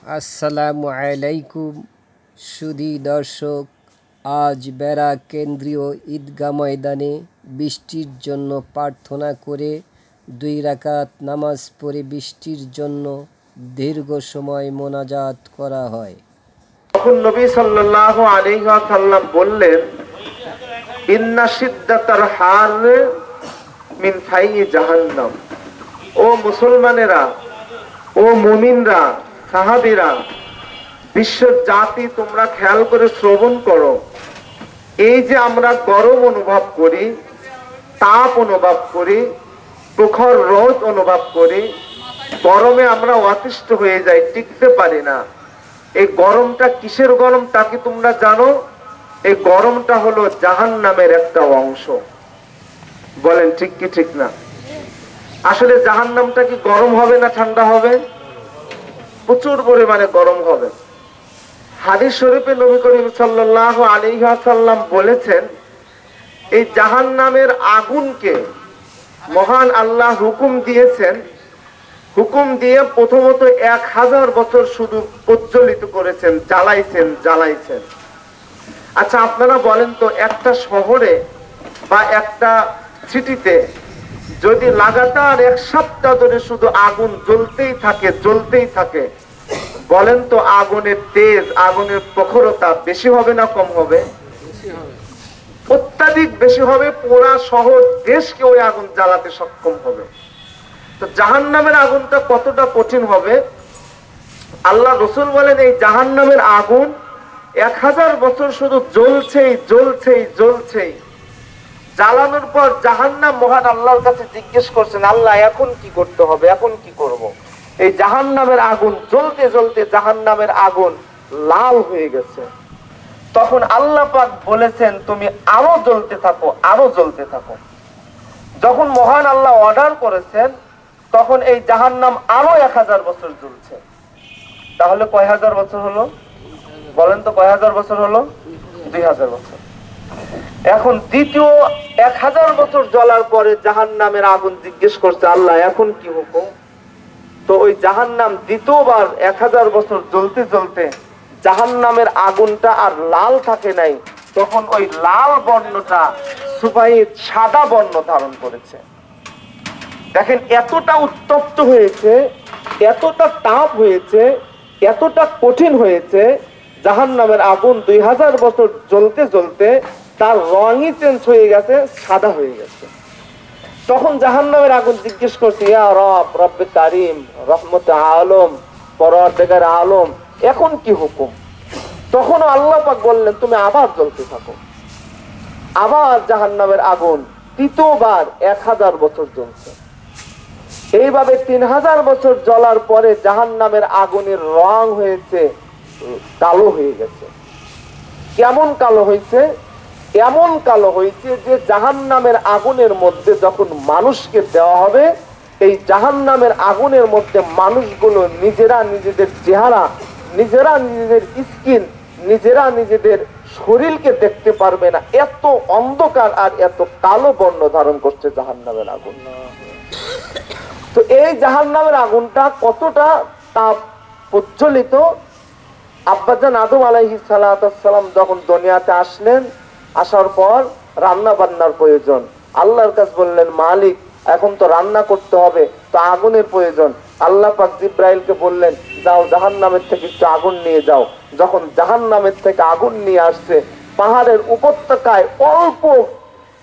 আসসালামু আলাইকুম সুধী দর্শক, আজ বেড়া কেন্দ্রীয় ঈদগাহ ময়দানে বৃষ্টির জন্য প্রার্থনা করে 2 রাকাত নামাজ পড়ে বৃষ্টির জন্য দীর্ঘ সময় মোনাজাত করা হয়। তখন নবী সাল্লাল্লাহু আলাইহি ওয়াসাল্লাম বললেন, ইন্না শিদ্দাতার হার মিন ফাইহি জাহান্নাম। ও মুসলমানেরা, ও মুমিনরা, সাহাবীরা, বিশ্বের জাতি, তোমরা খেয়াল করে শ্রবণ করো। এই যে আমরা গরম অনুভব করি, তাপ অনুভব করি, প্রখর রোদ অনুভব করি, গরমে আমরা অতিষ্ঠ হয়ে যাই, টিকতে পারি না। এই গরমটা কিসের গরম তা কি তোমরা জানো? এই গরমটা হলো জাহান্নামের একটা অংশ। বলেন ঠিক কি ঠিক না? আসলে জাহান্নামটা কি গরম হবে না ঠান্ডা হবে? প্রচুর পরিমাণে গরম হবে। হাদিস শরীফে নবী করিম সাল্লাল্লাহু আলাইহি ওয়াসাল্লাম বলেছেন, এই জাহান্নামের আগুনকে মহান আল্লাহ হুকুম দিয়েছেন, হুকুম দিয়ে প্রথমত 1000 বছর শুধু প্রজ্বলিত করেছেন, জ্বালাইছেন। আচ্ছা আপনারা বলেন তো, একটা শহরে বা একটা সিটিতে যদি লাগাতার 1 সপ্তাহ ধরে শুধু আগুন জ্বলতেই থাকে, বলেন তো আগুনের তেজ, আগুনের প্রখরতা বেশি হবে না কম হবে? অত্যাধিক বেশি হবে। পুরা শহর দেশকে ওই আগুন জ্বালাতে সক্ষম হবে। তো জাহান্নামের আগুনটা কতটা কঠিন হবে? আল্লাহ রসুল বলেন, এই জাহান্নামের আগুন 1000 বছর শুধু জ্বলছেই। জ্বালানোর পর জাহান্নাম মহান আল্লাহর কাছে জিজ্ঞেস করছেন, আল্লাহ এখন কি করতে হবে, এখন কি করব? এই জাহান্নামের আগুন জ্বলতে জাহান্নামের আগুন লাল হয়ে গেছে। তখন আল্লাহ পাক বলেছেন, তুমি আরো জ্বলতে থাকো। যখন মহান আল্লাহ অর্ডার করেছেন, তখন এই জাহান্নাম আরো 1000 বছর জ্বলছে। তাহলে কয় হাজার বছর হলো? বলেন তো কয় হাজার বছর হলো? 2000 বছর। এখন দ্বিতীয় 1000 বছর জ্বলার পরে জাহান্নামের আগুন জিজ্ঞেস করছে, আল্লাহ এখন কি হুকুম? তো ওই জাহান্নাম দ্বিতীয়বার 1000 বছর জ্বলতে জাহান্নামের আগুনটা আর লাল থাকে নাই, তখন ওই লাল বর্ণটা সুফাইদ সাদা বর্ণ ধারণ করেছে। দেখেন, এতটা উত্তপ্ত হয়েছে, এতটা তাপ হয়েছে, এতটা কঠিন হয়েছে, জাহান্নামের আগুন 2000 বছর জ্বলতে তার রঙই চেঞ্জ হয়ে গেছে, সাদা হয়ে গেছে। তখন জাহান্নামের আগুন জিজ্ঞেস করছে, ইয়া রব, রব্বে কারিম, রহমতে আলম, পরওয়ারদিগার আলম, এখন কি হুকুম? তখন আল্লাহ পাক বললেন, তুমি আবার জ্বলতে থাকো। আবার জাহান্নামের আগুন তৃতীয়বার 1000 বছর জ্বলছে। এইভাবে 3000 বছর জ্বলার পরে জাহান্নামের আগুনের রং হয়েছে কালো হয়ে গেছে। কেমন কালো হয়েছে? এমন কালো হয়েছে যে জাহান্নামের আগুনের মধ্যে যখন মানুষকে দেওয়া হবে, এই জাহান্নামের আগুনের মধ্যে মানুষগুলো নিজেরা নিজেদের চেহারা, নিজেরা নিজেদের স্কিন, নিজেরা নিজেদের শরীরকে দেখতে পারবে না। এত অন্ধকার আর এত কালো বর্ণ ধারণ করছে জাহান্নামের আগুন। তো এই জাহান্নামের আগুনটা কতটা তাপ প্রজ্বলিত! আব্বাজান আদম আলাইহিস সালাম যখন দুনিয়াতে আসলেন, আসার পর রান্না বান্নার প্রয়োজন। আল্লাহর কাছে বললেন, মালিক এখন তো রান্না করতে হবে, তো আগুনের প্রয়োজন। আল্লাহ পাক জিব্রাইলকে বললেন, যাও জাহান্নামের থেকে একটু আগুন নিয়ে যাও। যখন জাহান্নামের থেকে আগুন নিয়ে আসছে, পাহাড়ের উপত্যকায় অল্প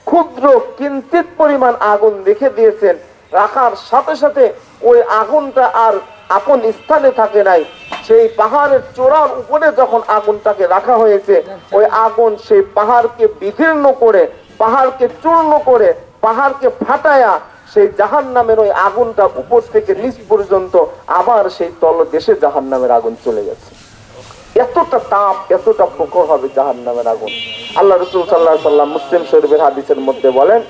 ক্ষুদ্র কিঞ্চিত পরিমাণ আগুন রেখে দিয়েছেন। রাখার সাথে সাথে ওই আগুনটা আর আপন স্থানে থাকে নাই। সেই পাহাড়ের চূড়ার উপরে যখন আগুনটাকে রাখা হয়েছে, ওই আগুন সেই পাহাড়কে বিদীর্ণ করে, পাহাড়কে চূর্ণ করে, পাহাড়কে ফাটায়া সেই জাহান্নামের ওই আগুনটা উপর থেকে নিচ পর্যন্ত আবার সেই তলদেশে জাহান্নামের আগুন চলে গেছে। এতটা তাপ, এতটা প্রখর হবে জাহান্নামের আগুন। আল্লাহ রাসূল সাল্লাল্লাহু আলাইহি ওয়াসাল্লাম মুসলিম শরীফের হাদিসের মধ্যে বলেন,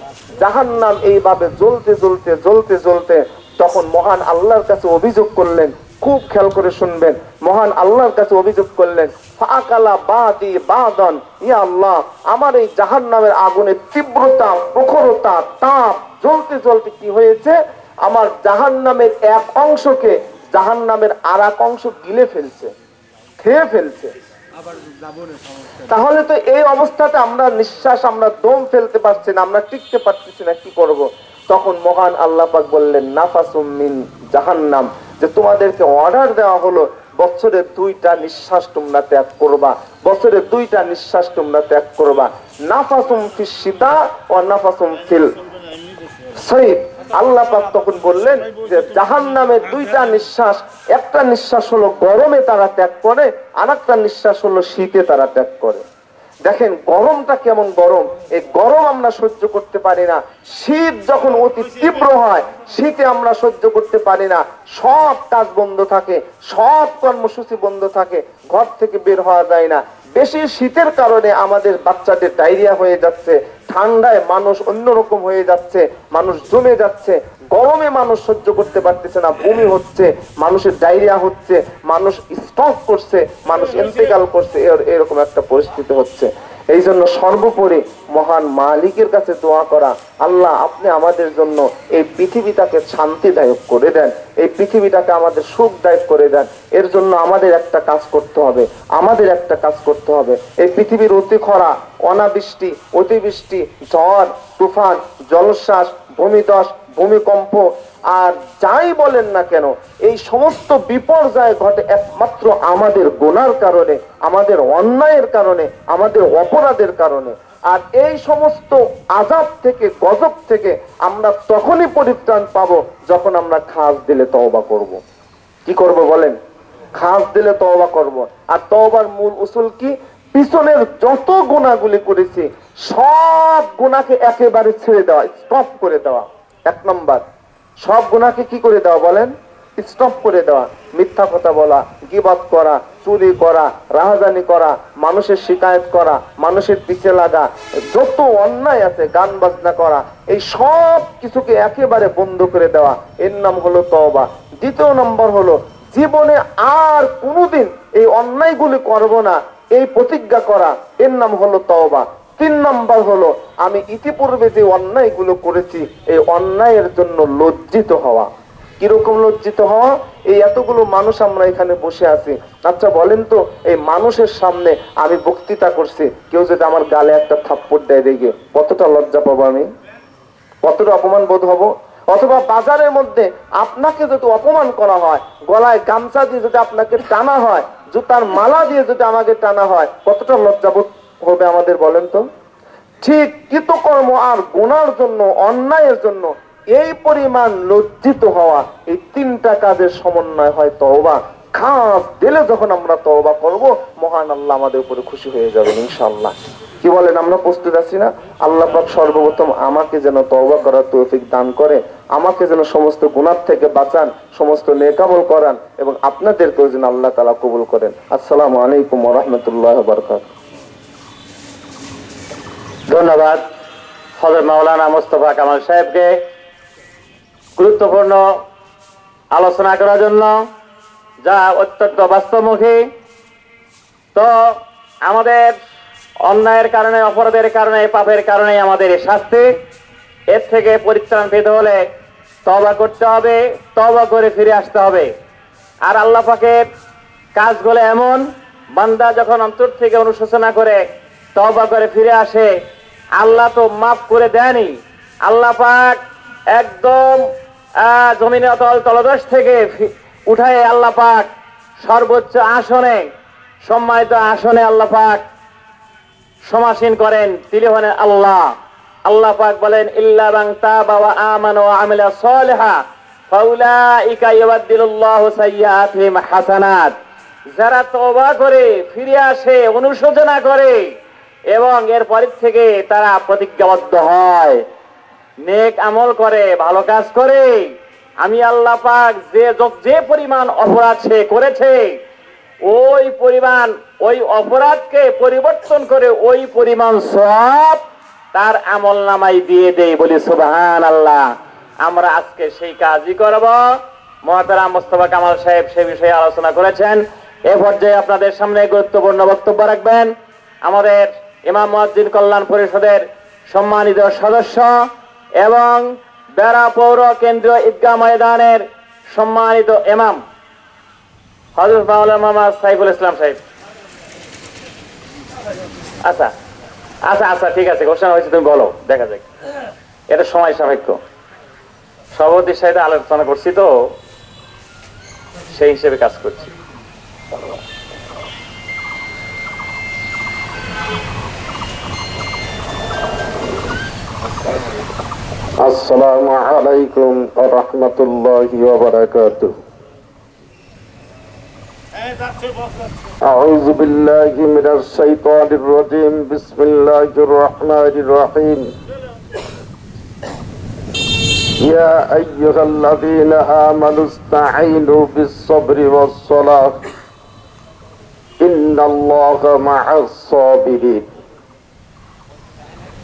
জাহান্নাম এইভাবে জ্বলতে তখন মহান আল্লাহর কাছে অভিযোগ করলেন। খুব খেয়াল করে শুনবেন, মহান আল্লাহর কাছে অভিযোগ করলেন, ফাআকালা বাদি বাদান, ইয়া আল্লাহ, আমার এই জাহান্নামের আগুনের তীব্রতা, প্রখরতা, তাপ জ্বলতে কি হয়েছে, আমার জাহান্নামের এক অংশকে জাহান্নামের আর এক অংশ গিলে ফেলছে, খেয়ে ফেলছে। তাহলে তো এই অবস্থাতে আমরা নিঃশ্বাস, আমরা দম ফেলতে পারছি না, আমরা টিকতে পারতেছি না, কি করব? তখন মহান আল্লাহ পাক বললেন নাফাসুম মিন জাহান্নাম, যে তোমাদেরকে অর্ডার দেওয়া হলো বছরে 2টা নিঃশ্বাস তোমরা ত্যাগ করবা, বছরে 2টা নিঃশ্বাস তোমরা ত্যাগ করবা। নাফাসুম ফিস শীতা ওয়া নাফাসুম ফিল সাইফ। আল্লাহ পাক তখন বললেন যে জাহান্নামের 2টা নিঃশ্বাস, একটা নিঃশ্বাস হলো গরমে তারা ত্যাগ করে, আরেকটা নিঃশ্বাস হলো শীতে তারা ত্যাগ করে। দেখেন গরমটা কেমন গরম, এই গরম আমরা সহ্য করতে পারি না। শীত যখন অতি তীব্র হয়, শীতে আমরা সহ্য করতে পারি না, সব কাজ বন্ধ থাকে, সব কর্মসূচি বন্ধ থাকে, ঘর থেকে বের হওয়া যায় না। বেশি শীতের কারণে আমাদের বাচ্চাদের ডায়রিয়া হয়ে যাচ্ছে, ঠান্ডায় মানুষ অন্যরকম হয়ে যাচ্ছে, মানুষ জমে যাচ্ছে। গরমে মানুষ সহ্য করতে পারতেছে না, বমি হচ্ছে, মানুষের ডায়রিয়া হচ্ছে, মানুষ স্ট্রোক করছে, মানুষ ইন্তেকাল করছে, এরকম একটা পরিস্থিতি হচ্ছে। এই জন্য সর্বোপরি মহান মালিকের কাছে দোয়া করা, আল্লাহ আপনি আমাদের জন্য এই পৃথিবীটাকে শান্তিদায়ক করে দেন, এই পৃথিবীটাকে আমাদের সুখদায়ক করে দেন। এর জন্য আমাদের একটা কাজ করতে হবে, আমাদের একটা কাজ করতে হবে। এই পৃথিবীর অতি খরা, অনাবৃষ্টি, অতিবৃষ্টি, ঝড় তুফান, জলোচ্ছ্বাস, ভূমিধস, ভূমিকম্প আর যাই বলেন না কেন, এই সমস্ত বিপর্যয় ঘটে একমাত্র আমাদের গুনার কারণে, আমাদের অন্যায়ের কারণে, আমাদের অপরাধের কারণে। আর এই সমস্ত আযাব থেকে, গজব থেকে আমরা তখনই পরিত্রাণ পাবো যখন আমরা খাস দিলে তওবা করব। কি করব বলেন? খাস দিলে তওবা করব। আর তওবার মূল উসুল কি? পিছনের যত গুনাহগুলি করেছি সব গুনাহকে একেবারে ছেড়ে দেওয়া, স্টপ করে দেওয়া। 1 নম্বর, সব গুনাহকে কি করে দেওয়া বলেন? স্টপ করে দেওয়া। মিথ্যা কথা বলা, গীবত করা, চুরি করা, রাহাজানি করা, মানুষের শিকায়ত করা, মানুষের পিছে লাগা, যত অন্যায় আছে, গান বাজনা করা, এই সব কিছুকে একেবারে বন্ধ করে দেওয়া, এর নাম হলো তওবা। 2 নম্বর হলো জীবনে আর কোনোদিন এই অন্যায়গুলি করব না, এই প্রতিজ্ঞা করা, এর নাম হলো তওবা। 3 নম্বর হলো আমি ইতিপূর্বে যে অন্যায়গুলো করেছি এই অন্যায়ের জন্য লজ্জিত হওয়া। কিরকম লজ্জিত হওয়া? এই এতগুলো মানুষ আমরা এখানে বসে আছি, আচ্ছা বলেন তো, এই মানুষের সামনে আমি বক্তৃতা করছি, কেউ যদি আমার গালে একটা থাপ্পড় দেয় দেখে কতটা লজ্জা পাবো আমি, কতটা অপমান বোধ হব? অথবা বাজারের মধ্যে আপনাকে যদি অপমান করা হয়, গলায় গামছা দিয়ে যদি আপনাকে টানা হয়, জুতার মালা দিয়ে যদি আমাকে টানা হয়, কতটা লজ্জাবোধ হবে আমাদের বলেন তো? ঠিক কৃতকর্ম আর গুনার জন্য, অন্যায়ের জন্য এই পরিমাণ লজ্জিত হওয়া, এই 3টা কাজের সমন্বয় হয় তওবা। খাস দিলে যখন আমরা তওবা করব, মহান আল্লাহ আমাদের উপরে খুশি হয়ে যাবেন ইনশাআল্লাহ। কি বলেন? আমরা প্রস্তুত আছি না? আল্লাহ পাক সর্বপ্রথম আমাকে যেন তওবা করার তৌফিক দান করে, আমাকে যেন সমস্ত গুনাহ থেকে বাঁচান, সমস্ত নেক আমল করান, এবং আপনাদেরকেও যেন আল্লাহ তাআলা কবুল করেন। আসসালামু আলাইকুম ওয়া রাহমাতুল্লাহি ওয়া বারাকাতুহু। ধন্যবাদ হযরত মাওলানা মোস্তফা কামাল সাহেবকে গুরুত্বপূর্ণ আলোচনা করার জন্য, যা অত্যন্ত বাস্তবমুখী। তো আমাদের অন্যায়ের কারণে, অপরাধের কারণে, পাপের কারণে আমাদের এই শাস্তি, এর থেকে পরিত্রাণ পেতে হলে তওবা করতে হবে, তওবা করে ফিরে আসতে হবে। আর আল্লাহ পাকের কাজগুলো এমন, বান্দা যখন অন্তর থেকে অনুশোচনা করে তওবা করে ফিরে আসে, আল্লাহ তো মাফ করে দেয়নি, আল্লাহ পাক একদম জমিনে অতল তলদেশ থেকে উঠায় আল্লাহ পাক সর্বোচ্চ আসনে, সম্মানিত আসনে আল্লাহ পাক সমাসীন করেন। তিনি হলেন আল্লাহ। আল্লাহ পাক বলেন ইল্লা মান তাবা ওয়া আমানা ওয়া আমিলা সলিহা ফাউলাইকা ইউবাদদিলুল্লাহু সাইয়্যাতিহিম হাসানাত। যারা তওবা করে ফিরে আসে, অনুশোচনা করে এবং এরপর থেকে তারা প্রতিজ্ঞাবদ্ধ হয়, নেক আমল করে, ভালো কাজ করে, আমি আল্লাহ পাক যে পরিমাণ অপরাধ সে করেছে ওই পরিমাণ, ওই অপরাধকে পরিবর্তন করে ওই পরিমাণ সওয়াব তার আমল নামায় দিয়ে দেই। বলি সুবহানাল্লাহ। আমরা আজকে সেই কাজই করব। মুহতারাম মোস্তফা কামাল সাহেব সে বিষয়ে আলোচনা করেছেন। এ পর্যায়ে আপনাদের সামনে গুরুত্বপূর্ণ বক্তব্য রাখবেন আমাদের ইমাম মুয়াজ্জিন কল্যাণ পরিষদের সম্মানিত সদস্য এবং বেড়া পৌর কেন্দ্রীয় ঈদগাহ ময়দানের সম্মানিত ইমাম হযরত মাওলানা মামা সাইফুল ইসলাম সাহেব। আচ্ছা আচ্ছা আচ্ছা ঠিক আছে, ঘোষণা হয়েছে, তুমি বলো, দেখা যাক, এটা সময় সাপেক্ষ। সভাপতির সাথে আলোচনা করছি তো, সেই হিসেবে কাজ করছি। আসসালামু আলাইকুম ওয়া রাহমাতুল্লাহি ওয়া বারাকাতুহু। আউযু বিল্লাহি মিনাশ শাইতানির রাজীম। বিসমিল্লাহির রহমানির রহিম। ইয়া আইয়ুহাল্লাযীনা আমানু ইসতাঈনু বিস-সাবরি ওয়াস-সালাহ ইন্নাল্লাহা মা'আস-সাবিরিন।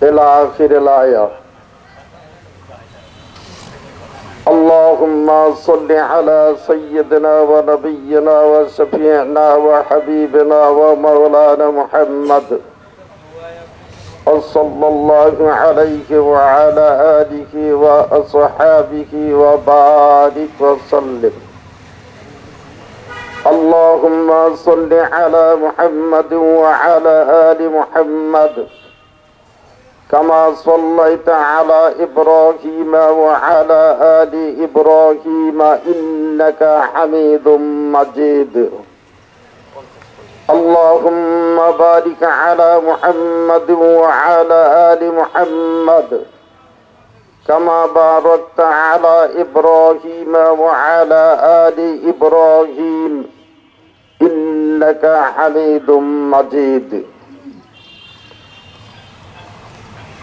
ইলা আখিরিল আয়াত। اللهم صل على سيدنا ونبينا وشفيعنا وحبيبنا ومولانا محمد وصلى الله عليه وعلى آله وأصحابه وبارك وسلم. اللهم صل على محمد وعلى آل محمد كما صليت على إبراهيم وعلى آل إبراهيم إنك حميد مجيد. اللهم بارك على محمد وعلى آل محمد كما باركت على إبراهيم وعلى آل إبراهيم إنك حميد مجيد.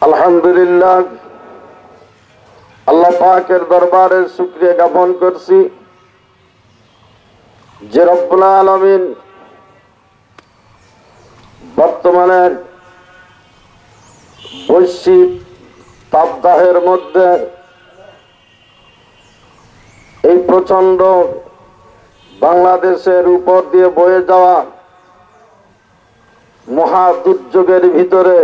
আলহামদুলিল্লাহ, আল্লাহ পাকের দরবারে শুকরিয়া জ্ঞাপন করছি যে রব্বুল আলামিন বর্তমানে বৈশ্বিক তাপদাহের মধ্যে এই প্রচন্ড বাংলাদেশের উপর দিয়ে বয়ে যাওয়া মহা দুর্যোগের ভিতরে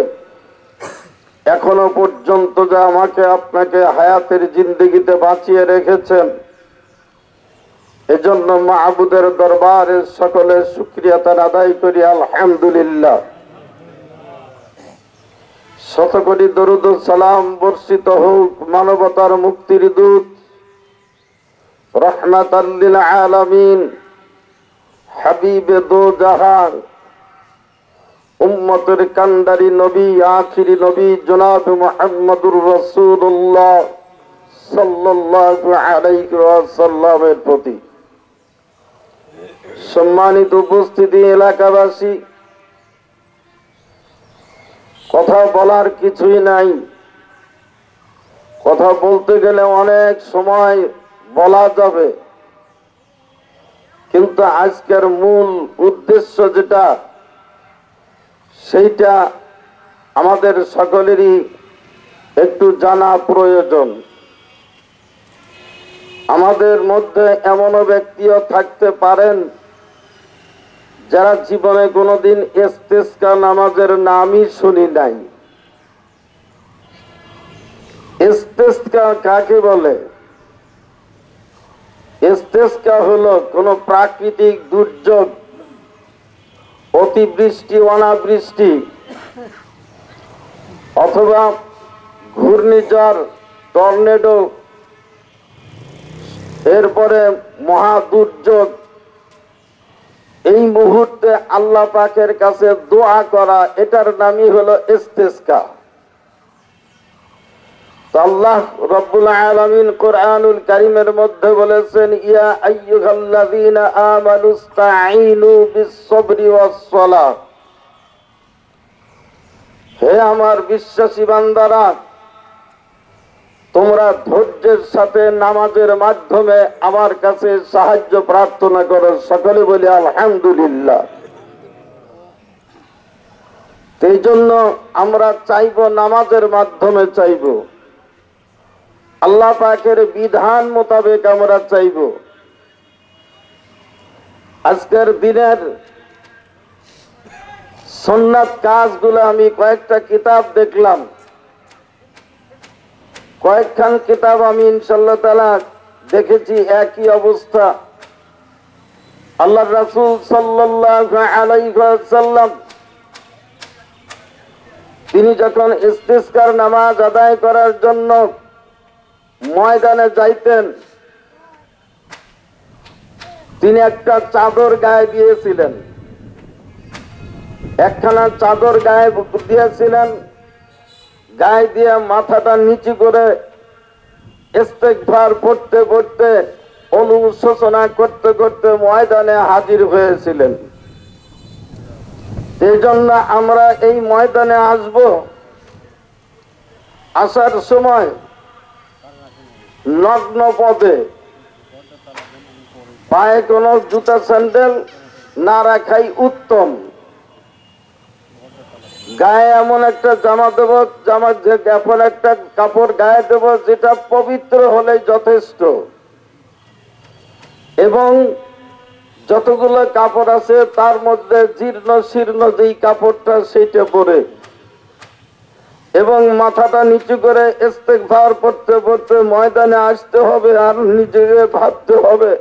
এখনো পর্যন্ত যা আমাকে আপনাকে হায়াতের জিন্দেগিতে বাঁচিয়ে রেখেছেন, এজন্য মাহবুদের দরবারে সকলে শুকরিয়া তার আদায় করি আলহামদুলিল্লাহ। শতকোটি দরুদ ও সালাম বর্ষিত হোক মানবতার মুক্তির দূত রহমাতাল লিল আলামিন হাবিবে দো জাহান উম্মতের কান্ডারি নবী আখিরি নবী জনাব মুহাম্মদুর রাসূলুল্লাহ সাল্লাল্লাহু আলাইহি ওয়াসাল্লামের প্রতি। সম্মানিত উপস্থিতি, এলাকাবাসী, কথা বলার কিছুই নাই। কথা বলতে গেলে অনেক সময় বলা যাবে, কিন্তু আজকের মূল উদ্দেশ্য যেটা, সেইটা আমাদের সকলেরই একটু জানা প্রয়োজন। আমাদের মধ্যে এমনও ব্যক্তিও থাকতে পারেন যারা জীবনে কোনোদিন ইস্তেসকা নামাজের নামই শুনি নাই। ইস্তেসকা কাকে বলে? ইস্তেসকা হলো কোন প্রাকৃতিক দুর্যোগ, অতিবৃষ্টি, অনাবৃষ্টি অথবা ঘূর্ণিঝড়, টর্নেডো, এরপরে মহা দুর্যোগ, এই মুহূর্তে আল্লাহ পাকের কাছে দোয়া করা, এটার নামই হলো ইস্তেসকা। আল্লাহ রব্বুল আলামিন কোরআনুল কারীমের মধ্যে বলেছেন, ইয়া আইয়ুহাল্লাযীনা আমানু ইসতাঈনু বিস-সাবরি ওয়াস-সালাহ। হে আমার বিশ্বাসী বান্দারা, তোমরা ধৈর্যের সাথে নামাজের মাধ্যমে আমার কাছে সাহায্য প্রার্থনা করো। সকলে বলি আলহামদুলিল্লাহ। এই জন্য আমরা চাইব, নামাজের মাধ্যমে চাইব, আল্লাহ পাকের বিধান মোতাবেক আমরা চাইব। আজকের দিনের সুন্নাত কাজগুলো আমি কয়েকটা কিতাব দেখলাম, কয়েকখান কিতাব আমি ইনশাআল্লাহ তাআলা দেখেছি একই অবস্থা। আল্লাহ রাসূল সাল্লাল্লাহু আলাইহি ওয়াসাল্লাম তিনি যখন ইস্তিসকার নামাজ আদায় করার জন্য ময়দানে যাইতেন, তিনি একটা চাদর গায়ে দিয়েছিলেন, একখানা চাদর গায়ে দিয়েছিলেন। গায়ে দিয়ে মাথাটা নিচু করে ইস্তেগফার পড়তে পড়তে, অনুশোচনা করতে করতে ময়দানে হাজির হয়েছিলেন। এই জন্য আমরা এই ময়দানে আসব, আসার সময় নগ্ন পদে, পায়ে কোনো জুতা স্যান্ডেল না রাখাই উত্তম। গায়ে এমন একটা জামা দেব, এমন একটা কাপড় গায়ে দেব যেটা পবিত্র হলেই যথেষ্ট, এবং যতগুলো কাপড় আছে তার মধ্যে জীর্ণ শীর্ণ যেই কাপড়টা সেইটা পরে, এবং মাথাটা নিচু করে ইস্তেগফার পড়তে পড়তে ময়দানে আসতে হবে। আর নিজেকে ভাবতে হবে,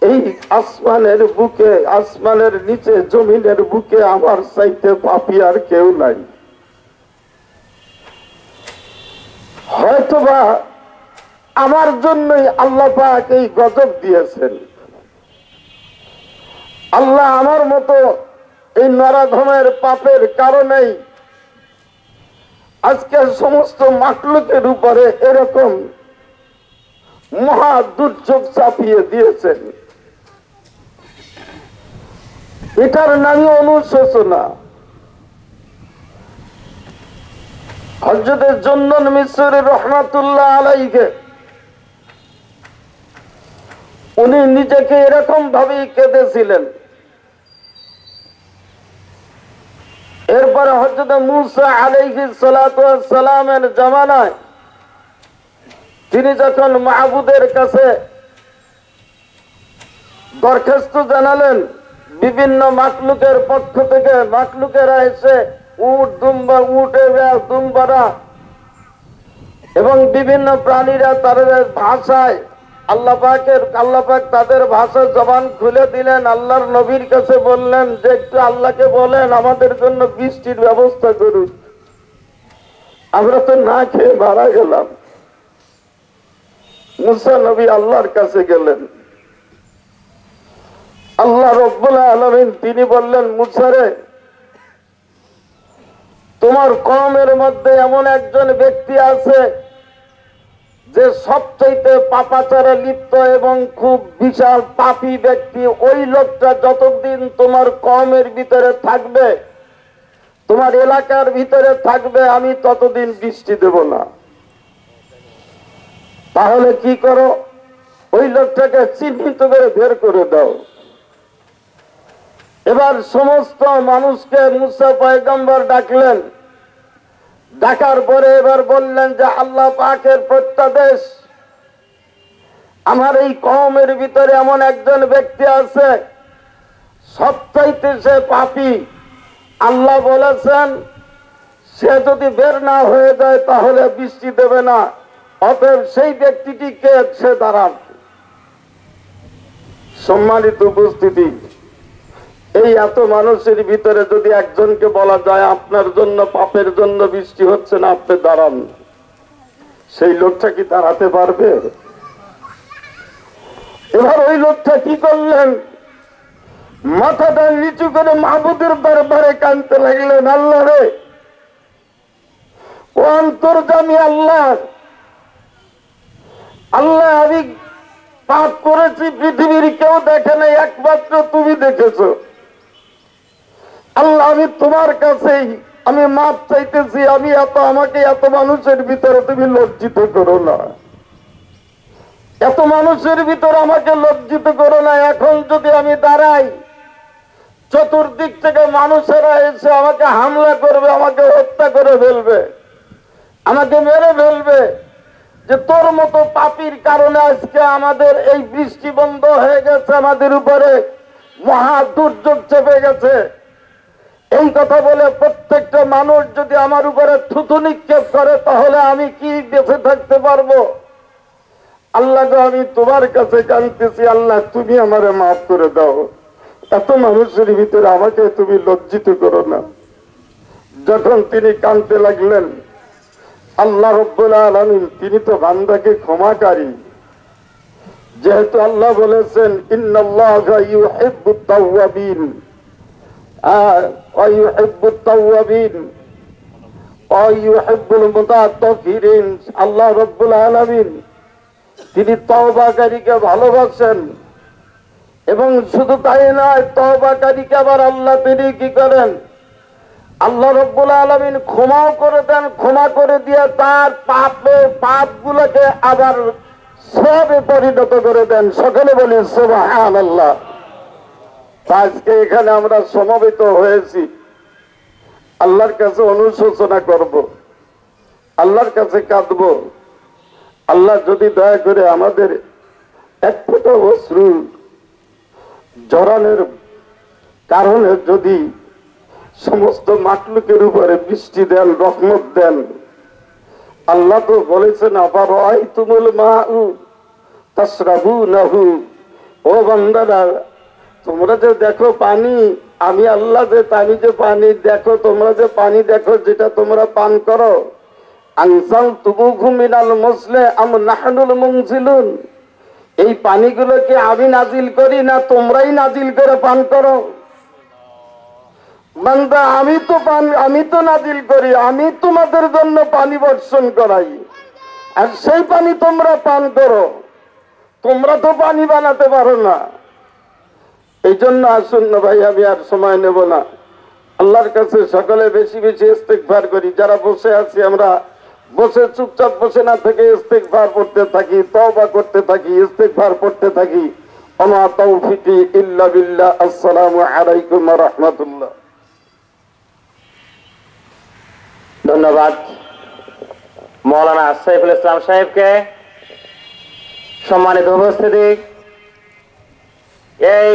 এই আসমানের বুকে, আসমানের নিচে, জমিনের বুকে আমার চাইতে পাপী আর কেউ নাই। হয়তোবা আমার জন্যই আল্লাহ পাক এই গজব দিয়েছেন। আল্লাহ আমার মতো এই নরাধমের পাপের কারণেই আজকে সমস্ত মাখলুকের উপরে এরকম মহা দুর্যোগ চাপিয়ে দিয়েছেন। এটার নামই অনুশোচনা। হযরত জুন্নুন মিসরি রহমাতুল্লাহ আলাইহি, উনি নিজেকে এরকম ভাবে কেঁদেছিলেন। এরপরে হযরত মূসা আলাইহিস সালাতু ওয়াস সালামের জামানায় তিনি যখন মাহবুদের কাছে দরখাস্ত জানালেন, বিভিন্ন মাখলুকের পক্ষ থেকে মাখলুকেরা এসে উট দুম্বারা এবং বিভিন্ন প্রাণীরা তাদের ভাষায় আল্লাহ পাক তাদের ভাষা জবান খুলে দিলেন। আল্লাহর নবীর কাছে বললেন যে একটু আল্লাহকে বলেন আমাদের জন্য বৃষ্টির ব্যবস্থা করুন, আমরা তো না খেয়ে মারা গেলাম। মুসা নবী আল্লাহর কাছে গেলেন। আল্লাহ রব্বুল আলামিন তিনি বললেন, মুসা রে, তোমার কওমের মধ্যে এমন একজন ব্যক্তি আছে যে সবচাইতে পাপাচারে লিপ্ত এবং খুব বিশাল পাপী ব্যক্তি। ওই লোকটা যতদিন তোমার কওমের ভিতরে থাকবে, তোমার এলাকার ভিতরে থাকবে, আমি ততদিন বৃষ্টি দেব না। তাহলে কি করো, ওই লোকটাকে চিহ্নিত করে বের করে দাও। এবার সমস্ত মানুষকে মুসা পয়গম্বর ডাকলেন। ডাকার পরে এবার বললেন যে আল্লাহ পাকের প্রত্যাদেশ, আমার এই কওমের ভিতরে এমন একজন ব্যক্তি আছে সবচাইতে সে পাপী। আল্লাহ বলেছেন সে যদি বের না হয়ে যায় তাহলে বৃষ্টি দেবে না, অতএব সেই ব্যক্তিটিকে সে দাঁড়ান। সম্মানিত উপস্থিতি, এই এত মানুষের ভিতরে যদি একজনকে বলা যায় আপনার জন্য পাপের জন্য বৃষ্টি হচ্ছে না, আপনি দাঁড়ান, সেই লোকটা কি দাঁড়াতে পারবে? এবার ওই লোকটা কি করলেন, মাথাটা নিচু করে মাহবুদের দরবারে কাঁদতে লাগলেন, আল্লাহ রে, ও অন্তর্যামী আল্লাহ, আল্লাহ আমি পাপ করেছি, পৃথিবীর কেউ দেখে নাই, একমাত্র তুমি দেখেছো। আল্লাহ আমি তোমার কাছেই আমি মাপ চাইতেছি, আমাকে এত মানুষের ভিতরে তুমি লজ্জিত করো না, এত মানুষের ভিতরে আমাকে লজ্জিত করো না। এখন যদি আমি দাঁড়াই, চতুর্দিক থেকে মানুষেরা এসে আমাকে হামলা করবে, আমাকে হত্যা করে ফেলবে, আমাকে মেরে ফেলবে, যে তোর মতো পাপীর কারণে আজকে আমাদের এই বৃষ্টি বন্ধ হয়ে গেছে, আমাদের উপরে মহা দুর্যোগ চেপে গেছে। এই কথা বলে প্রত্যেকটা মানুষ যদি আমার উপরে থুতু নিক্ষেপ করে তাহলে আমি কি বেঁচে থাকতে পারবো? আল্লাহ গো, আমি তোমার কাছে কাঁদতেছি, আল্লাহ তুমি আমারে মাফ করে দাও, এত মানুষের ভিতরে আমাকে তুমি লজ্জিত করো না। যখন তিনি কাঁদতে লাগলেন, আল্লাহ রব্বুল আলামিন তিনি তো বান্দাকে ক্ষমাকারী, যেহেতু আল্লাহ বলেছেন ইন্নাল্লাহা ইউহিব্বুত তাওয়াবিন ওয়া ইউহিব্বুত তাওয়াবিন ওয়া ইউহিব্বুল মুতাতাহহিরিন। আল্লাহ রব্বুল আলামিন তিনি তওবাকারীকে ভালোবাসেন, এবং শুধু তাই নয়, তওবাকারীকে আবার আল্লাহ তিনি কি করেন, আল্লাহ রব্বুল আলামিন ক্ষমাও করে দেন, ক্ষমা করে দিয়ে তার পাপগুলোকে আবার সওয়াবে পরিণত করে দেন। সকলে বলি সুবহানাল্লাহ। আজকে এখানে আমরা সমবেত হয়েছি, আল্লাহর কাছে অনুশোচনা করব, আল্লাহর কাছে কাঁদব। আল্লাহ যদি দয়া করে আমাদের এক ফোঁটা অশ্রু ঝরানোর কারণে যদি সমস্ত মাকলুকের উপরে বৃষ্টি দেন, রহমত দেন। আল্লাহ তো বলেছেন আফারাআইতুমুল মাউ তাশরাবুনাহু, ও বান্দারা তোমরা যে দেখো পানি, আমি আল্লাহ যে আমি যে পানি দেখো, তোমরা যে পানি দেখো যেটা তোমরা পান করো, আনসালতুহু মিনাল মুসলি আম নাহনুল মুনজিলুন, এই পানিগুলোকে আমি নাজিল করি না তোমরাই নাজিল করে পান করো? বান্দা আমি তো নাজিল করি, আমি তোমাদের জন্য পানি বর্ষণ করাই, আর সেই পানি তোমরা পান করো। তোমরা তো পানি বানাতে পারো না। এই জন্য আসুন না ভাই, আমি আর সময় নেব না, আল্লাহর কাছে সকলে বেশি বেশি ইস্তেগফার করি। যারা বসে আছি আমরা বসে চুপচাপ বসে না থেকে ইস্তেগফার করতে থাকি, তওবা করতে থাকি, ইস্তেগফার করতে থাকি। ওমা তাওফিকি ইল্লা বিল্লাহ। আসসালামু আলাইকুম ওয়া রাহমাতুল্লাহ। ধন্যবাদ মৌলানা সাইফুল ইসলাম সাহেবকে। সম্মানিত উপস্থিতি, এই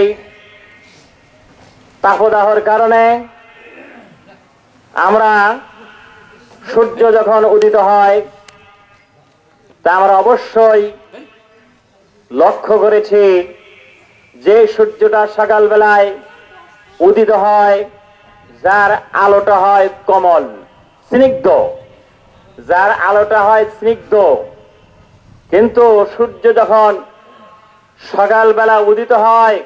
তাপদাহর কারণে আমরা সূর্য যখন উদিত হয় তা আমরা অবশ্যই লক্ষ্য করেছি যে সূর্যটা সকালবেলায় উদিত হয়, যার আলোটা হয় কমল স্নিগ্ধ, যার আলোটা হয় স্নিগ্ধ, কিন্তু সূর্য যখন সকালবেলা উদিত হয়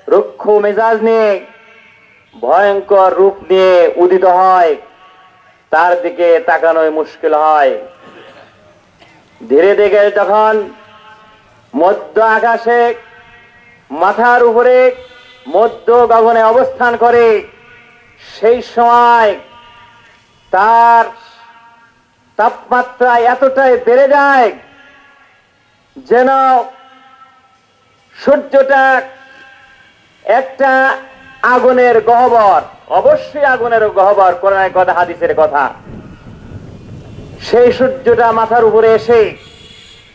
রুক্ষ মেজাজ নিয়ে, ভয়ঙ্কর রূপ নিয়ে উদিত হয়, তার দিকে তাকানোই মুশকিল হয়। ধীরে ধীরে যখন মধ্য আকাশে মাথার উপরে মধ্য গগনে অবস্থান করে, সেই সময় তার তাপমাত্রা এতটাই বেড়ে যায় যেন সূর্যটা একটা আগুনের গহ্বর, অবশ্যই আগুনের গহ্বর, কোরআনের কথা হাদিসের কথা। সেই সূর্যটা মাথার উপরে এসে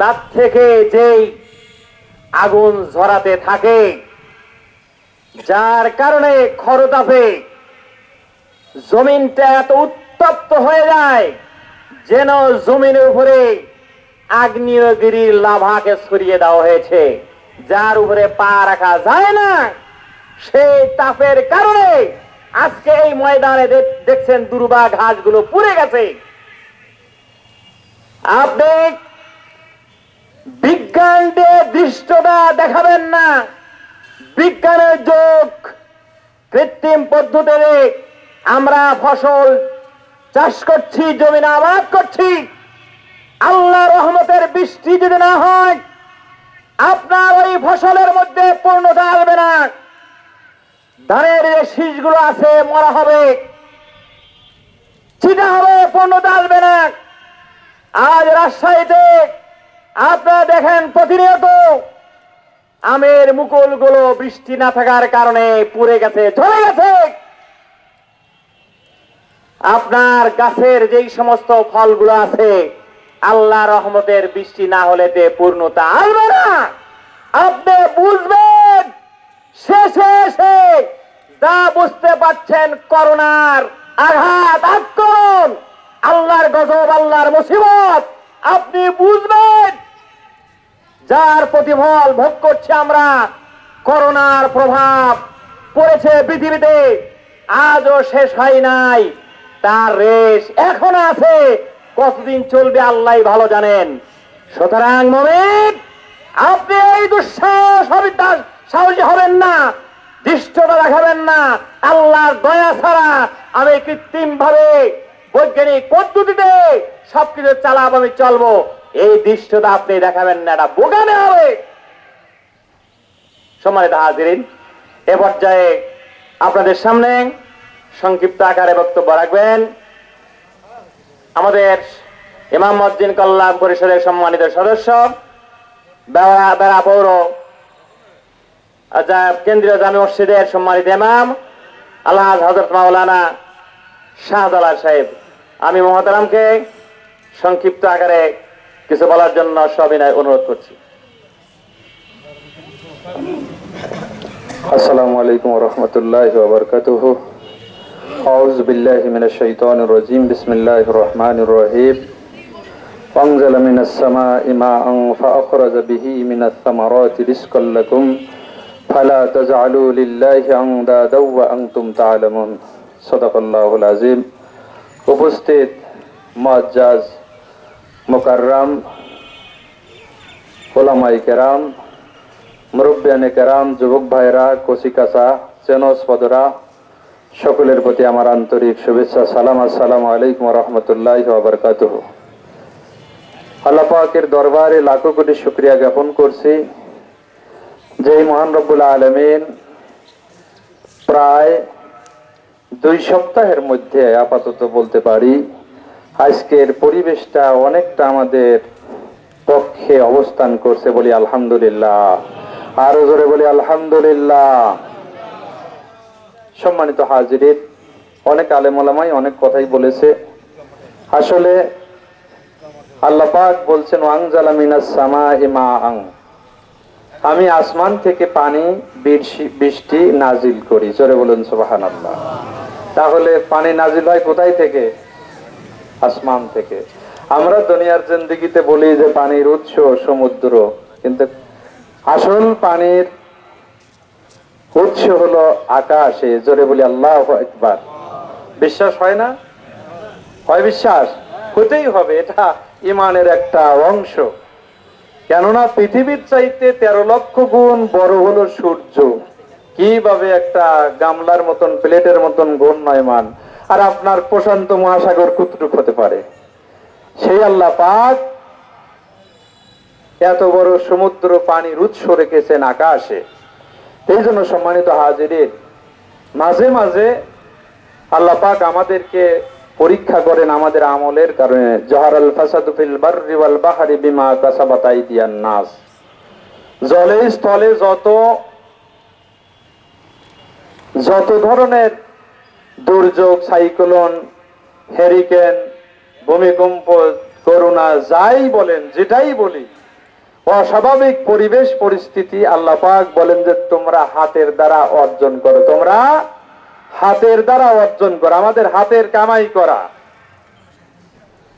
তার থেকে যেই আগুন ঝরাতে থাকে, যার কারণে খরতাপে জমিনটা এত উত্তপ্ত হয়ে যায় যেন জমিনের উপরে আগ্নেয়গিরির লাভাকে ছড়িয়ে দেওয়া হয়েছে, যার উপরে পা রাখা যায় না। সেই তাপের কারণে আজকে এই ময়দানে দেখছেন দুর্বা ঘাসগুলো পুড়ে গেছে। আপনি বিজ্ঞান দিয়ে দৃশ্যটা দেখাবেন না, বিজ্ঞানের যুগ, কৃত্রিম পদ্ধতিতে আমরা ফসল চাষ করছি, জমিন আবাদ করছি। আল্লাহ রহমতের বৃষ্টি যদি না হয় আপনার ওই ফসলের মধ্যে পূর্ণতা আসবে না, ধানের যে শীষগুলো আছে মরা হবে, চিটা হবে, পূর্ণতা আসবে না। আজ রাজশাহীতে আপনারা দেখেন প্রতিনিয়ত আমের মুকুলগুলো বৃষ্টি না থাকার কারণে পুড়ে গেছে, ঝরে গেছে। আপনার গাছের যেই সমস্ত ফলগুলো আছে আল্লাহ রহমতের বৃষ্টি না হলে পূর্ণতা আসবে না। আপনি বুঝবেন শেষে এসে যা বুঝতে পারছেন করোনার আঘাত, আক্রমণ, আল্লাহর গজব, আল্লাহর মুসিবত, আপনি বুঝবেন যার প্রতিফল ভোগ করছি আমরা। করোনার প্রভাব পড়েছে পৃথিবীতে, আজও শেষ হয় নাই, তার রেশ এখন আছে, কতদিন চলবে আল্লাহ ভালো জানেন। সুতরাং মুমিন, আপনি এই সাহসী হবেন না, দৃষ্টতা দেখাবেন না। আল্লাহর দয়া ছাড়া আমি কৃত্রিম ভাবে বৈজ্ঞানিক পদ্ধতিতে সবকিছু চালাবো, আমি চলবো, এই দৃশ্যটা আপনি দেখাবেন না, এটা বোকামি হবে। সম্মানিত হাজিরিন, এ পর্যায়ে আপনাদের সামনে সংক্ষিপ্ত আকারে বক্তব্য রাখবেন আমাদের ইমাম মসজিদ কল্যাণ পরিষদের সম্মানিত সদস্য, বেড়া পৌর কেন্দ্রীয় জামে মসজিদের সম্মানিত ইমাম আল্লাহ হযরত মাওলানা শাহজালাল সাহেব। আমি মহতারামকে সংক্ষিপ্ত আকারে কিছু বলার জন্য সবিনয় অনুরোধ করছি। আসসালামু আলাইকুম ওয়া রাহমাতুল্লাহি ওয়া বারাকাতুহু। আউযু বিল্লাহি মিনাশ শাইতানির রাজীম। বিসমিল্লাহির রহমানির রহিম। ওয়ানজালা মিনাস সামাই মাআন ফাআখরাজা বিহি মিনাস সামারাতি রিজকাল লাকুম ফালা তাজআলু লিল্লাহি আনদাদাও ওয়া আনতুম তা'লামুন। সাদাকাল্লাহুল আযীম। উপস্থিত মুআজ্জাজ মুকাররম উলামায়ে কেরাম, মুরব্বিয়ানে কেরাম, যুবক ভাইরা, কচিকাচা, চেনসপদরা, সকলের প্রতি আমার আন্তরিক শুভেচ্ছা, সালাম। আসসালামু আলাইকুম ওয়া রাহমাতুল্লাহি ওয়া বারাকাতুহু। আল্লাহ পাকের দরবারে লাখো কোটি শুকরিয়া জ্ঞাপন করছি যে মহান রব্বুল আলামিন প্রায় 2 সপ্তাহের মধ্যে আপাতত বলতে পারি আজকের পরিবেশটা অনেকটা আমাদের পক্ষে অবস্থান করছে, বলি আলহামদুলিল্লাহ। আরো জোরে বলি আলহামদুলিল্লাহ। সম্মানিত হাজিরিন, অনেক আলেম ওলামাই অনেক কথাই বলেছে। আসলে আল্লাহ পাক বলছেন ওয়ানজালা মিনাস সামাই মাআন, আমি আসমান থেকে পানি বৃষ্টি নাজিল করি। জোরে বলুন সুবহানাল্লাহ। তাহলে পানি নাজিল হয় কোথায় থেকে? আসমান থেকে। আমরা দুনিয়ার জিন্দেগিতে বলি যে পানির উৎস সমুদ্র, কিন্তু আসল পানির উৎস হলো আকাশে। জোরে বলি আল্লাহু আকবার। বিশ্বাস হয় না? হয় বিশ্বাস? হতেই হবে, এটা ইমানের একটা অংশ। কেননা পৃথিবীর চাইতে 13 লক্ষ গুণ বড় হলো সূর্য। কিভাবে একটা গামলার মতন, প্লেটের মতন ঘূর্ণায়মান, আর আপনার প্রশান্ত মহাসাগর কতটুকু হতে পারে? সেই আল্লাহ পাক এত বড় সমুদ্র পানির উৎস রেখেছেন আকাশে। এই জন্য সম্মানিত হাজিরিন, মাঝে মাঝে আল্লাহ পাক আমাদেরকে পরীক্ষা করেন আমাদের আমলের কারণে। জাহারাল ফাসাদু ফিল বাররি ওয়াল বাহরি বিমা কাসাবাত আইদিয়ান নাস। জলে স্থলে যত ধরনের দুর্যোগ, সাইক্লোন, হেরিকেন, ভূমিকম্প, করোনা, যাই বলেন, যেটাই বলি, অস্বাভাবিক পরিবেশ পরিস্থিতি, আল্লাহ পাক বলেন যে তোমরা হাতের দ্বারা অর্জন করো, তোমরা হাতের দ্বারা অর্জন করো, আমাদের হাতের কামাই করা।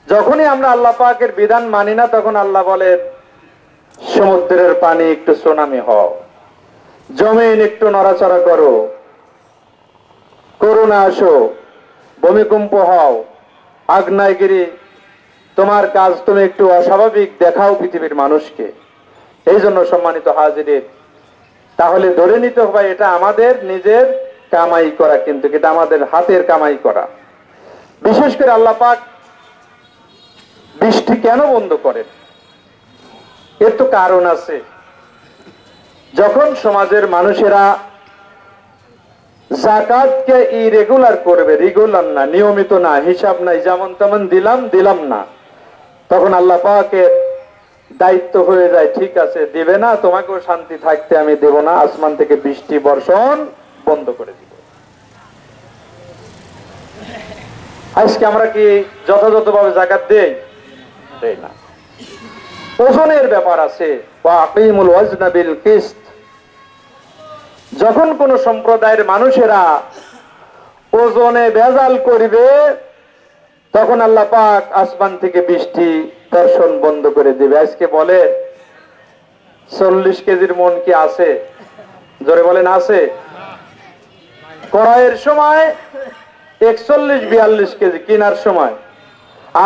যখনই আমরা আল্লাহ পাকের বিধান মানি না, তখন আল্লাহ বলেন সমুদ্রের পানি একটু সুনামি হও, জমিন একটু নড়াচড়া করো, করোনা আসো, ভূমিকম্প হও, আগ্নেয়গিরি, তোমার কাজ তুমি একটু অস্বাভাবিক দেখাও পৃথিবীর মানুষকে। এই জন্য সম্মানিত হাজিরিন, তাহলে ধরে নিতে হবে এটা আমাদের নিজের কামাই করা, কিন্তু এটা আমাদের হাতের কামাই করা। বিশেষ করে আল্লাহ পাক বৃষ্টি কেন বন্ধ করেন, এর তো কারণ আছে। যখন সমাজের মানুষেরা যাকাতকে ইরেগুলার করবে, রেগুলার না, নিয়মিত না, হিসাব নাই, যেমন তেমন দিলাম না, তখন আল্লাহ পাকের দায়িত্ব হয়ে যায়, ঠিক আছে দিবে না, তোমাকেও শান্তি থাকতে আমি দেব না, আসমান থেকে বৃষ্টি বর্ষণ বন্ধ করে দিব। আজকে আমরা কি যথাযথভাবে যাকাত দেই? দেই না। ওজনের ব্যাপার আছে। ওয়াকিমুল ওয়াজনা বিল কিসত। যখন কোন সম্প্রদায়ের মানুষেরা ওজনে ভেজাল করবে, তখন আল্লাহ পাক আসমান থেকে বৃষ্টি বর্ষণ বন্ধ করে দিবে। আজকে বলে 40 কেজির মন কি আছে? জোরে বলেন আছে? ক্রয়ের সময় 41-42 কেজি কেনার সময়,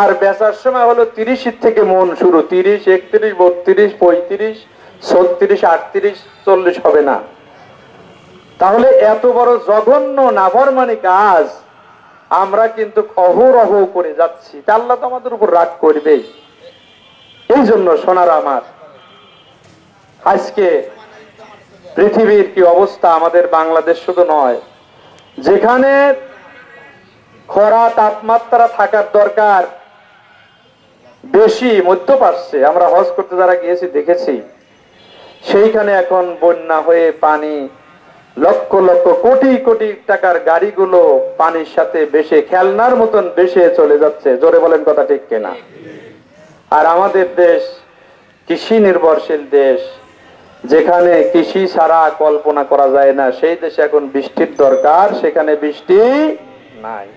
আর বেচার সময় হলো 30 থেকে মন শুরু, 30, 31, 32, 35, 36, 38, 40 হবে না। তাহলে এত বড় জঘন্য নাফরমানি কাজ আমরা কিন্তু অহরহ করে যাচ্ছি, তা আল্লাহ তো আমাদের উপর রাগ করবেই। এই জন্য সোনার আমার, আজকে পৃথিবীর কি অবস্থা, আমাদের বাংলাদেশ শুধু নয়, যেখানে খরা তাপমাত্রা থাকার দরকার বেশি, মধ্যপ্রাচ্যে আমরা হজ করতে যারা গিয়েছি দেখেছি, সেইখানে এখন বন্যা হয়ে পানি, লক্ষ লক্ষ কোটি কোটি টাকার গাড়িগুলো পানির সাথে ভেসে, খেলনার মতন ভেসে চলে যাচ্ছে। জোরে বলেন কথা ঠিক কিনা? আর আমাদের দেশ কৃষি নির্ভরশীল দেশ, যেখানে কৃষি ছাড়া কল্পনা করা যায় না, সেই দেশে এখন বৃষ্টির দরকার, সেখানে বৃষ্টি নাই।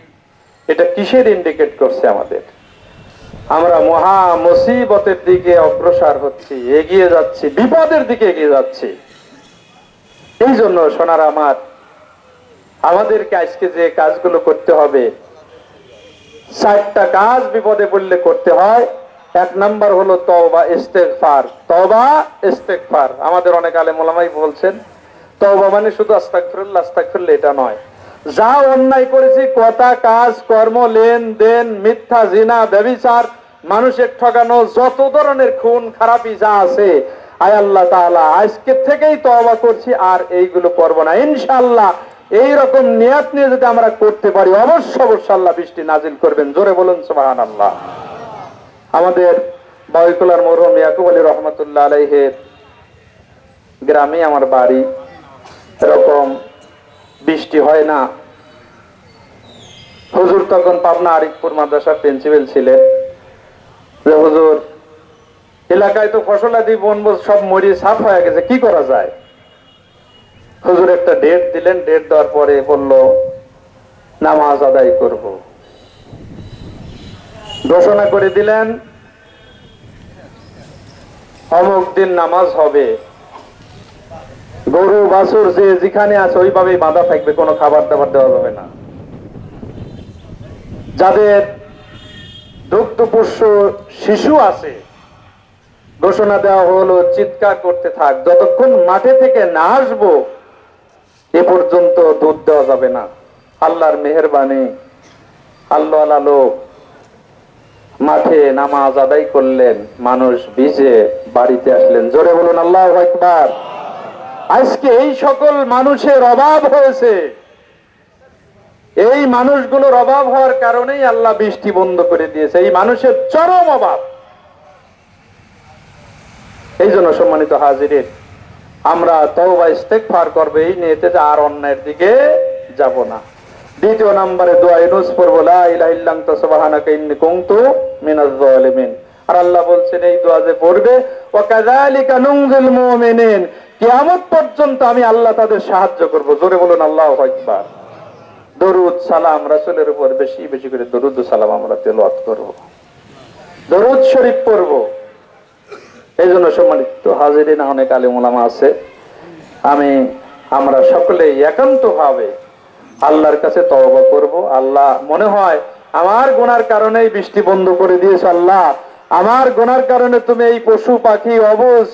এটা কিসের ইন্ডিকেট করছে? আমাদের, আমরা মহা মুসিবতের দিকে অগ্রসর হচ্ছি, এগিয়ে যাচ্ছি, বিপদের দিকে এগিয়ে যাচ্ছি। এই জন্য সোনার আমার, আমাদেরকে আজকে যে কাজগুলো করতে হবে, 4টা কাজ বিপদে পড়লে করতে হয়। 1 নাম্বার হলো তওবা ইস্তেগফার। তওবা ইস্তেগফার, আমাদের অনেক আলেম ওলামাই বলছেন তওবা মানে শুধু আস্তাগফিরুল্লাহ আস্তাগফিরুল্লাহ, এটা নয়। যা অন্যায় করেছি, কথা, কাজ, কর্ম, লেনদেন, মিথ্যা, জিনা, ব্যভিচার, মানুষের ঠকানো, যত ধরনের খুন খারাপি যা আছে, আয় আল্লাহ তাআলা আজকে থেকেই তওবা করছি, আর এইগুলো করব না ইনশাআল্লাহ। এইরকম নিয়ত নিয়ে যদি আমরা করতে পারি, অবশ্যই অবশ্যই আল্লাহ বৃষ্টি নাজিল করবেন। জোরে বলুন সুবহানাল্লাহ। আমাদের বাউইকুলার মরহুম ইয়াকুব আলী রহমাতুল্লাহ আলাইহির গ্রামে আমার বাড়ি। এরকম বৃষ্টি হয় না। হুজুর তখন পাবনা আরিফপুর মাদ্রাসার প্রিন্সিপাল ছিলেন। যে হুজুর, এলাকায় তো ফসলাদি বন সব মরিয়ে সাফ হয়ে গেছে, কি করা যায়? হুজুর একটা ডেট দিলেন। ডেট দেওয়ার পরে বলল নামাজ আদায় করব। ঘোষণা করে দিলেন অমুক দিন নামাজ হবে। গরু বাছুর যে যেখানে আছে ওইভাবেই বাঁধা থাকবে, কোনো খাবার দাবার দেওয়া যাবে না। যাদের দুগ্ধপোষ্য শিশু আছে, ঘোষণা দেওয়া হলো চিৎকার করতে থাক, যতক্ষণ মাঠে থেকে না আসবো এ পর্যন্ত দুধ দেওয়া যাবে না। আল্লাহর মেহেরবানি, আল্লাহ লোক মাঠে নামাজ আদায় করলেন, মানুষ ভিজে বাড়িতে আসলেন। জোরে বলুন আল্লাহু আকবার। আজকে এই সকল মানুষের অভাব হয়েছে। এই মানুষগুলোর অভাব হওয়ার কারণেই আল্লাহ বৃষ্টি বন্ধ করে দিয়েছে। এই মানুষের চরম অভাব। এই জন্য সম্মানিত হাজিরিন, আমরা তওবা ইস্তেগফার করব এই নিয়তে যে আর অন্যায়ের দিকে যাব না। 2 নম্বরে দোয়া ইউনুস পড়ব, লা ইলাহা ইল্লা আনতা সুবহানাকা ইন্নী কুনতু মিনাজ জালিমিন। আর আল্লাহ বলছেন এই দোয়া যে পড়বে, ওয়া কাযালিকা নুনজিল মুমিনিন, কিয়ামত পর্যন্ত আমি আল্লাহ তাদের সাহায্য করব। জোরে বলুন আল্লাহু আকবার। দরুদ সালাম রাসূলের উপর বেশি বেশি করে দরুদ ও সালাম আমরা তেলাওয়াত করব, দরুদ শরীফ পড়ব। এই জন্য সম্মানিত হাজিরিন, অনেক আলেম ওলামা আছে, আমরা সকলেই একান্ত ভাবে আল্লাহর কাছে তওবা করব। আল্লাহ, মনে হয় আমার গুনার কারণেই বৃষ্টি বন্ধ করে দিয়েছ, আল্লাহ আমার গুনার কারণে তুমি এই পশু পাখি অবুঝ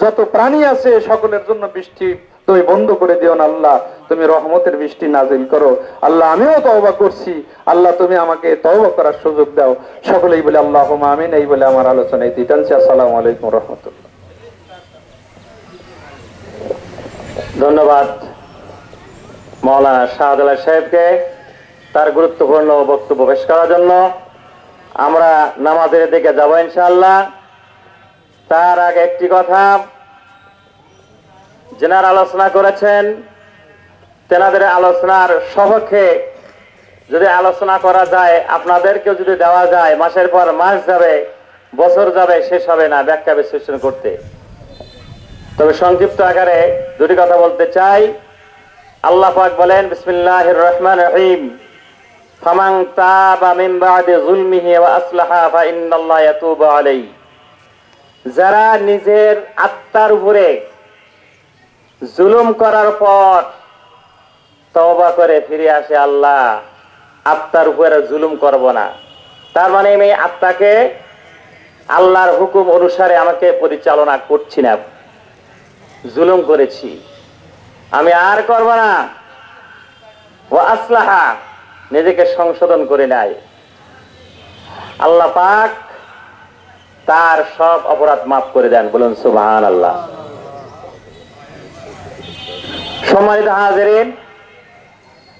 যত প্রাণী আছে সকলের জন্য বৃষ্টি তুমি বন্ধ করে দিও না, আল্লাহ তুমি রহমতের বৃষ্টি নাজিল করো। আল্লাহ আমিও তওবা করছি, আল্লাহ তুমি আমাকে তওবা করার সুযোগ দাও। সকলেই বলে আল্লাহুম্মা আমিন। এই বলে আমার আলোচনা এই টানছি। আসসালামু আলাইকুম রাহমাতুল্লাহ। ধন্যবাদ মাওলানা শাহজালাল সাহেবকে তার গুরুত্বপূর্ণ বক্তব্য পেশ করার জন্য। আমরা নামাজের দিকে যাব ইনশাআল্লাহ। তার আগে একটি কথা, যেনারা আলোচনা করেছেন তেনাদের আলোচনার সপক্ষে যদি আলোচনা করা যায়, আপনাদেরকেও যদি দেওয়া যায়, মাসের পর মাস যাবে, বছর যাবে, শেষ হবে না ব্যাখ্যা বিশ্লেষণ করতে। তবে সংক্ষিপ্ত আকারে দুটি কথা বলতে চাই। আল্লাহ পাক বলেন, বিসমিল্লাহির রহমানির রহিম, ফামান তাবা মিন বাদি যুলমিহি ওয়া আসলাহা ফাইন্নাল্লাহা ইয়াতুবু আলাইহি। যারা নিজের আত্মার উপরে জুলুম করার পর তওবা করে ফিরে আসে, আল্লাহ আত্মার উপরে জুলুম করব না, তার মানে আমি আত্মাকে আল্লাহর হুকুম অনুসারে আমাকে পরিচালনা করছি না, জুলুম করেছি, আমি আর করব না। ও আসলাহা, নিজেকে সংশোধন করে নেয়, আল্লাহ পাক তার সব অপরাধ মাফ করে দেন। বলুন সুবহানাল্লাহ। সম্মানিত হাজিরিন,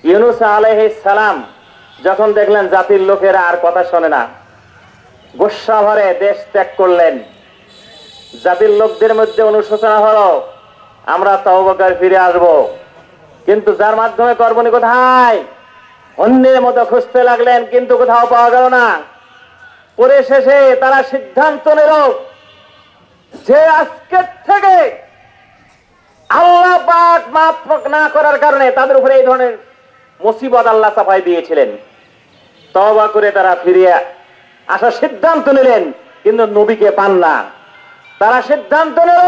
ইউনূস আলাইহিস সালাম যখন দেখলেন জাতির লোকেরা আর কথা শোনে না, গোসা ভরে দেশ ত্যাগ করলেন। জাতির লোকদের মধ্যে অনুশোচনা হলো, আমরা তওবা করে ফিরে আসব, কিন্তু যার মাধ্যমে করবনি কোথায়? অন্যের মতো খুঁজতে লাগলেন, কিন্তু কোথাও পাওয়া গেল না। পরে শেষে তারা সিদ্ধান্ত নিল যে আজকের থেকে আল্লাহ পাক মাফ না করার কারণে তাদের উপরে এই ধরনের মুসিবত আল্লাহ চাপাই দিয়েছিলেন। তওবা করে তারা ফিরে আসার সিদ্ধান্ত নিলেন, কিন্তু নবীকে পান না। তারা সিদ্ধান্ত নিল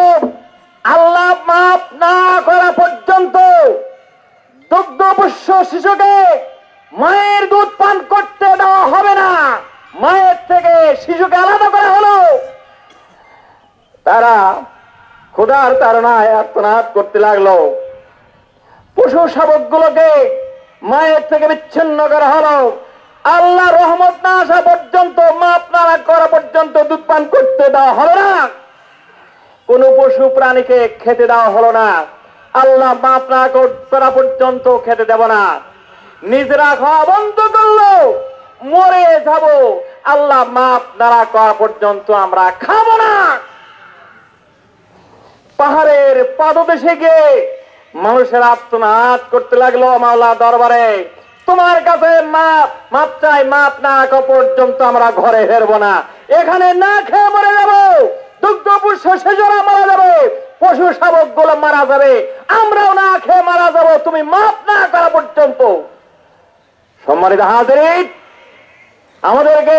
আল্লাহ মাফ না করা পর্যন্ত দুগ্ধপুষ্য শিশুকে মায়ের দুধ পান করতে দেওয়া হবে না। মায়ের থেকে শিশুকে আলাদা করা হলো। তারা ক্ষুধার তাড়নায় আর্তনাদ করতে লাগলো। পশু শাবক গুলোকে মায়ের থেকে বিচ্ছিন্ন করা হলো। আল্লাহ রহমত না আসা পর্যন্ত, মাফ না করা পর্যন্ত দুধ পান করতে দেওয়া হলো না। কোন পশু প্রাণীকে খেতে দেওয়া হলো না। আল্লাহ মাফ না করা পর্যন্ত খেতে দেব না। নিজেরা খাওয়া বন্ধ করলো, মরে যাব, আল্লাহ মাফ না করা পর্যন্ত আমরা খাবো না। পাহাড়ের পাদদেশে গিয়ে মানুষের আর্তনাদ করতে লাগলো মাওলা দরবারে, তোমার কাছে মাপ চাই, মাপ না করা পর্যন্ত আমরা ঘরে ফেরবো না। এখানে না খেয়ে মরে যাবো, দুগ্ধপুষ্য শিশুরা মারা যাবে, পশু শাবক গুলো মারা যাবে, আমরাও না খেয়ে মারা যাবো, তুমি মাপ না করা পর্যন্ত। সম্মানিত হাজিরিন, আমাদেরকে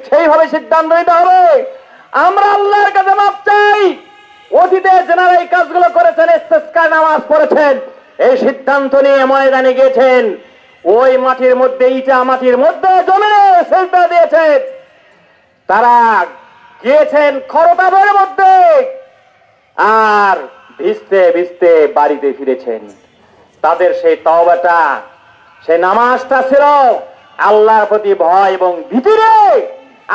সেইভাবে সিদ্ধান্ত নিতে হবে। আমরা আল্লাহর কাছে মাপ চাই। অতীতে যারা এই কাজগুলো করেছেন, ইস্তেসকা নামাজ পড়েছেন, এই সিদ্ধান্ত নিয়ে ময়দানে গিয়েছেন, ওই মাটির মধ্যে, ইটা মাটির মধ্যে জমিনে সেজদা দিয়েছেন, তারা গিয়েছেন খরতাবের মধ্যে, আর ভিজতে ভিজতে বাড়িতে ফিরেছেন। তাদের সেই তওবাটা, সেই নামাজটা ছিল আল্লাহর প্রতি ভয় এবং ভীতিরে।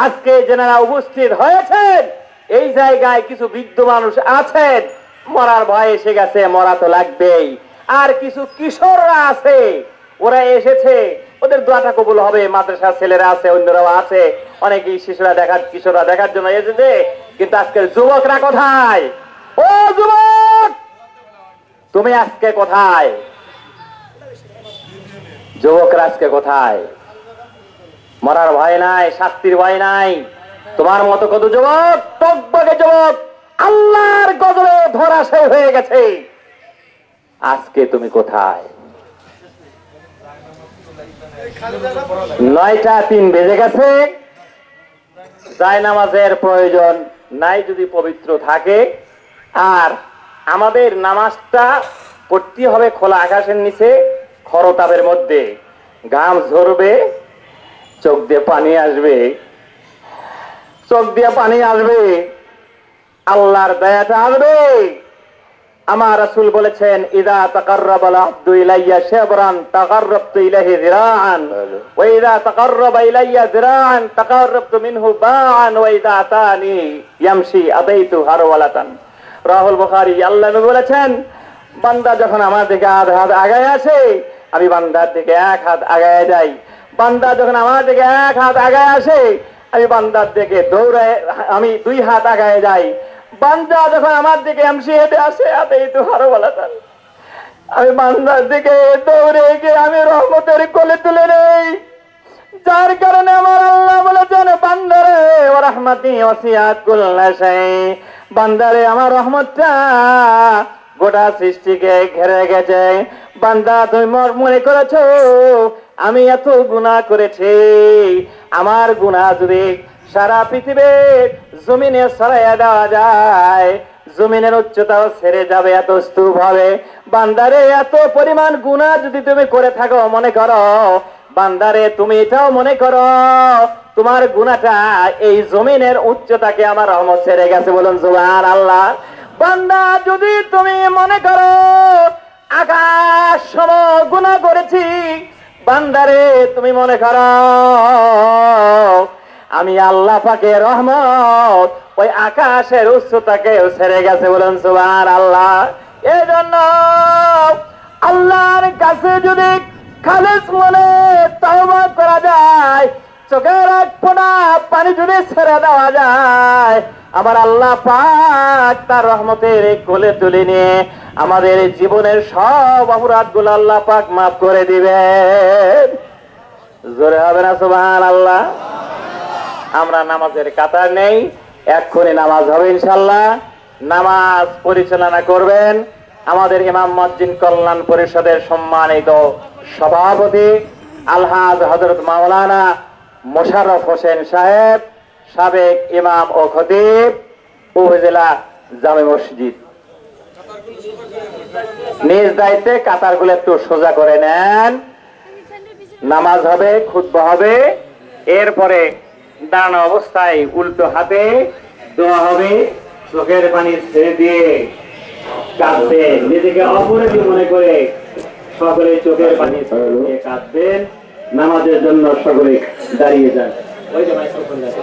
আজকে যারা উপস্থিত হয়েছেন, এই জায়গায় কিছু বৃদ্ধ মানুষ আছেন, মরার ভয় এসে গেছে, মরা তো লাগবেই। আর কিছু কিশোররা আছে, ওরা এসেছে, ওদের দোয়াটা কবুল হবে। মাদ্রাসার ছেলেরা আছে, অন্যরাও আছে, অনেকেই কিশোররা দেখার জন্য এসেছে। কিন্তু আজকের যুবকরা কোথায়? ও যুবক, তুমি আজকে কোথায়? যুবকরা আজকে কোথায়? মরার ভয় নাই, শাস্তির ভয় নাই। তোমার মতো কত যুবক, টকবগে যুবক, আল্লাহর গজবে ধরাশায়ী হয়ে গেছে। আজকে তুমি কোথায়? 9টা 3 বেজে গেছে। জায়নামাজের প্রয়োজন নাই যদি পবিত্র থাকে। আর আমাদের নামাজটা পড়তে হবে খোলা আকাশের নিচে, খরতাবের মধ্যে। ঘাম ঝরবে, চোখ দিয়ে পানি আসবে, চোখ দিয়ে পানি আসবে, আল্লাহর দয়াটা আসবে। আমার রাসূল বলেছেন, ইযা তাকাররাবাল আবদু ইলাইয়া শিবরান তাকাররাবতু ইলাইহি যিরাআন, ওয়া ইযা তাকাররাবা ইলাইয়া যিরাআন তাকাররাবতু মিনহু বাআন, ওয়া ইযা আতানি ইয়ামশি আতাইতু হারওয়ালাতান। রাহুল বুখারী। আল্লাহ নবী বলেছেন, বান্দা যখন আমার দিকে হাত আগায় আসে, আমি বান্দার দিকে 1 হাত আগায় যাই। বান্দা যখন আমার দিকে 1 হাত আগায় আসে, আমি বান্দার দিকে দৌড়ায় আমি 2 হাত আগায় যাই। বান্দা যখন আমার দিকে এমসি হেঁটে আসে, আতাইতু হারওয়ালাতান, আমি বান্দার দিকে দৌড়ে গিয়ে আমি রহমতের কোলে তুলে নেই। যার কারণে আমার আল্লাহ বলেছেন, বান্দারে ওয়া রাহমাতি ওয়াসিআত কুল্লা শাই, বান্দারে আমার রহমতটা গোটা সৃষ্টিকে ঘিরে গেছে। বান্দা তুমি মনে করেছো আমি এত গুনাহ করেছি, আমার গুনাহ যদি সারা পৃথিবীর জমিনে ছড়াইয়া দেওয়া যায়, জমিনের উচ্চতাও ছেড়ে যাবে, এত স্তূপ হবে। বান্দারে এত পরিমাণ গুনাহ যদি তুমি করে থাকো, মনে করো বান্দারে তুমি এটাও মনে করো তোমার গুনাহটা এই জমিনের উচ্চতাকে আমার রহমত ছেড়ে গেছে, বলুন সুবহানাল্লাহ। বান্দা যদি তুমি মনে করো আকাশ সম গুনাহ করেছি, বান্দারে তুমি মনে করো আমি আল্লাহ পাকের রহমত ওই আকাশের উচ্চতাকেও ছেড়ে গেছে, বলুন সুবহানাল্লাহ। এই জন্য আল্লাহর কাছে যদি খালেস মনে তওবা করা যায়, চোখের এক ফোঁটা পানি যদি ছেড়ে দেওয়া যায়, আমার আল্লাহ পাক তার রহমতের কোলে তুলে নিয়ে আমাদের জীবনের সব অপরাধগুলো আল্লাহ পাক মাফ করে দিবেন। জোরে হবে না সুবহানাল্লাহ? আমরা নামাজের কাতার নেই, এক্ষুনি নামাজ হবে ইনশাআল্লাহ। নামাজ পরিচালনা করবেন আমাদের ইমাম মুয়াজ্জিন কল্যাণ পরিষদের সম্মানিত সভাপতি আলহাজ হযরত মাওলানা মোশাররফ হোসেন সাহেব, সাবেক ইমাম ও খতিব উপজেলা জামে মসজিদ। নিজ দায়িত্বে কাতারগুলো একটু সোজা করে নেন। নামাজ হবে, খুতবা হবে, এরপরে দাঁড়ানো অবস্থায় উল্টো হাতে দোয়া হবে। চোখের পানি ছেড়ে দিয়ে কাঁদবেন, নিজেকে অপরাধী মনে করে সকলে চোখের পানি ছেড়ে দিয়ে কাঁদবেন। নামাজের জন্য সকলে দাঁড়িয়ে যান। ওই যে মাইক্রোফোন আছে।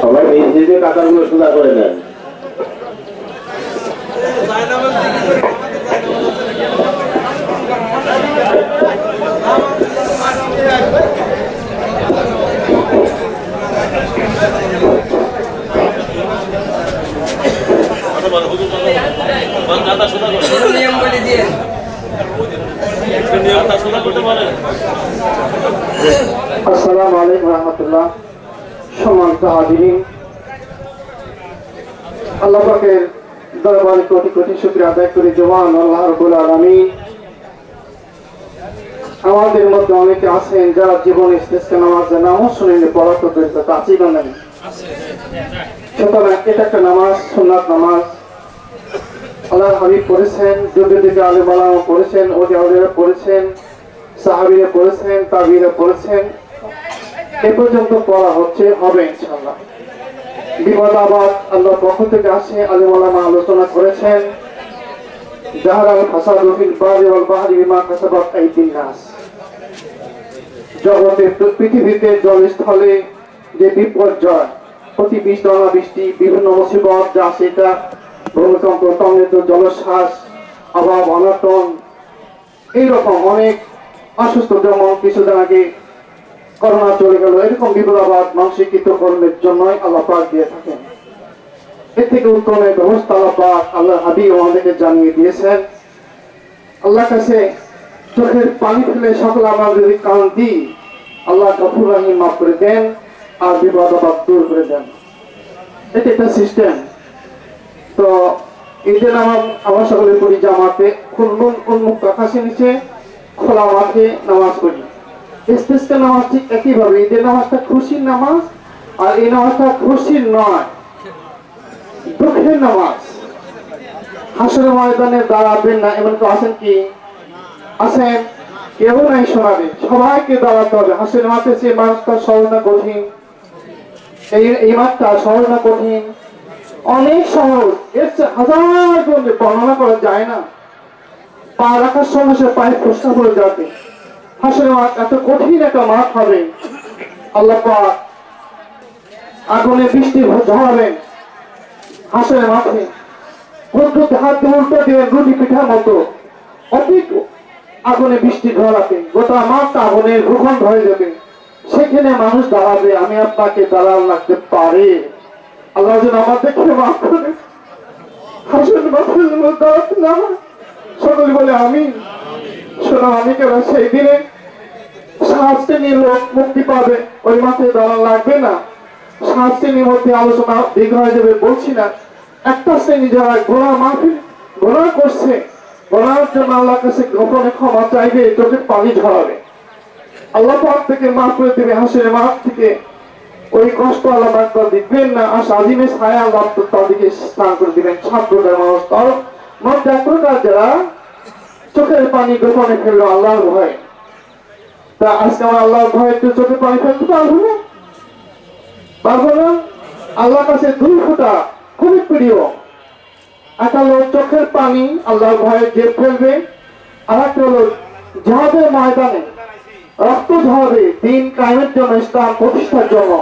সবাই নিজে কাতারগুলো সোজা করে নেন। আসসালামু আলাইকুম ওয়া রাহমাতুল্লাহ। সম্মানিত হাজিরিন, আল্লাহ পাকের দরবারে কোটি কোটি শুকরিয়া আদায় করি। জওয়ান আল্লাহ রাব্বুল আলামিন আমাদের মধ্যে অনেকে আছেন যারা জীবনে ইস্তেসকা নামাজের নামও শুনেনি, পড়া তো দূরের কথা, আছেই বা নাই? সুতরাং এটা একটা নামাজ, সুন্নাত নামাজ। আল্লাহর হাবিব পড়েছেন, যুগে যুগে আলেম ওলামা পড়েছেন, ওলিয়া পড়েছেন, সাহাবীরা পড়েছেন, তাবিরা পড়েছেন, এ পর্যন্ত পড়া হচ্ছে, হবে ইনশাআল্লাহ। বিপদ আবাদ আল্লাহর পক্ষ থেকে আসে, আলেম ওলামা আলোচনা করেছেন। জাহারাল ফাসাদু ফিল বারি ওয়াল বাহরি বিমা কাসাবাত আইদিন নাস। জগতে পৃথিবীতে জলস্থলে যে বিপর্যয়, অতিবৃষ্টি অনাবৃষ্টি, বিভিন্ন মুসিবত যা সেটা ভূমিকম্প, তন্দ্র, জলোচ্ছ্বাস, অভাব, অনটন, এইরকম অনেক অসুস্থ, যেমন কিছুদিন আগে করোনা চলে গেল, এরকম বিপদাবাদ মানসিক কর্মের জন্যই আল্লাহ পাক দিয়ে থাকেন। এর থেকে উত্তরণের ব্যবস্থা আল্লাহ পাক আল্লাহ হাবিব আমাদেরকে জানিয়ে দিয়েছেন। আল্লাহ কাছে চোখের পানি ফেলে সকল আমরা যদি কান্দি, আল্লাহ গফুর রহিম মাফ করে দেন আর বিপদাবাদ দূর করে দেন। এটা একটা সিস্টেম। তো ঈদের নামাজ আমরা সকলে পড়ি জামাতে, উন্মুক্ত আকাশের নিচে খোলা মাঠে নামাজ পড়ি। ইস্তেসকা নামাজ ঠিক একইভাবে, ঈদের নামাজটা খুশির নামাজ, আর এই নামাজটা খুশির নয়, দুঃখের নামাজ। হাসরের ময়দানে দাঁড়াবেন না এমন কেউ আছেন কি? আছেন? কেউ নাই শোনাবে, সবাইকে দাঁড়াতে হবে। হাসরের মাঠে সে মাঠটা সহজ না কঠিন? এই মাঠটা সহজ না কঠিন? অনেক সহজ, এর চেয়ে হাজার গুণ বর্ণনা করা যায় না। পা রাখার সঙ্গে সে পায়ে ফসকা পড়ে যাবে। হাসরের মাঠ এত কঠিন একটা মাঠ হবে, আল্লাহ পাক আগুনে বৃষ্টি ঝরাবেন হাসরের মাঠে, হাত দিয়ে উল্টো দিয়ে রুটি পিঠার মতো অধিক আগুনে বৃষ্টি ঝরাতে গোটা মাঠটা আগুনের ভূখণ্ড হয়ে যাবে। সেখানে মানুষ দাঁড়াবে, আমি আপনাকে দাঁড়াল লাগতে পারে। আল্লাহ যেন আমাদেরকে মাফ করে হাসরের মাঠের দাঁড়াতে না। সকলে বলে আমিন। শোনো, আমি কেন সেই দিনে সাত শ্রেণীর লোক মুক্তি পাবে, ওই মাঠে দাঁড়ান লাগবে না। সাত শ্রেণীর মধ্যে আলোচনা দীর্ঘ হয়ে যাবে, বলছি না। একটা শ্রেণী যারা গোনা মাহফিল গোনা করছে, গোনার জন্য আল্লাহর কাছে গোপনে ক্ষমা চাইবে, চোখের পানি ঝরাবে, আল্লাহ পাক থেকে মাফ করে দেবে। হাসির মাঠ থেকে ওই কষ্ট আল্লাহ পাক দিবেন না, আর সাজিমে ছায়া আল্লাহ তাদেরকে স্নান করে দিবেন। 7 প্রকার মানুষ, তার মধ্যে 1 প্রকার যারা চোখের পানি গোপনে ফেললো আল্লাহর ভয়। তা আজকে আমরা আল্লাহর ভয়ে একটু চোখের পানি ফেলতে পারবো না? পারবো না? আল্লাহর কাছে 2 ফোঁটা খুবই প্রিয়। একটা হলো চোখের পানি আল্লাহর ভয়ে যে ফেলবে, আর একটা হলো জিহাদের ময়দানে রক্ত ঝরাবে দিন কায়েমের জন্য, ইসলাম প্রতিষ্ঠার জন্য।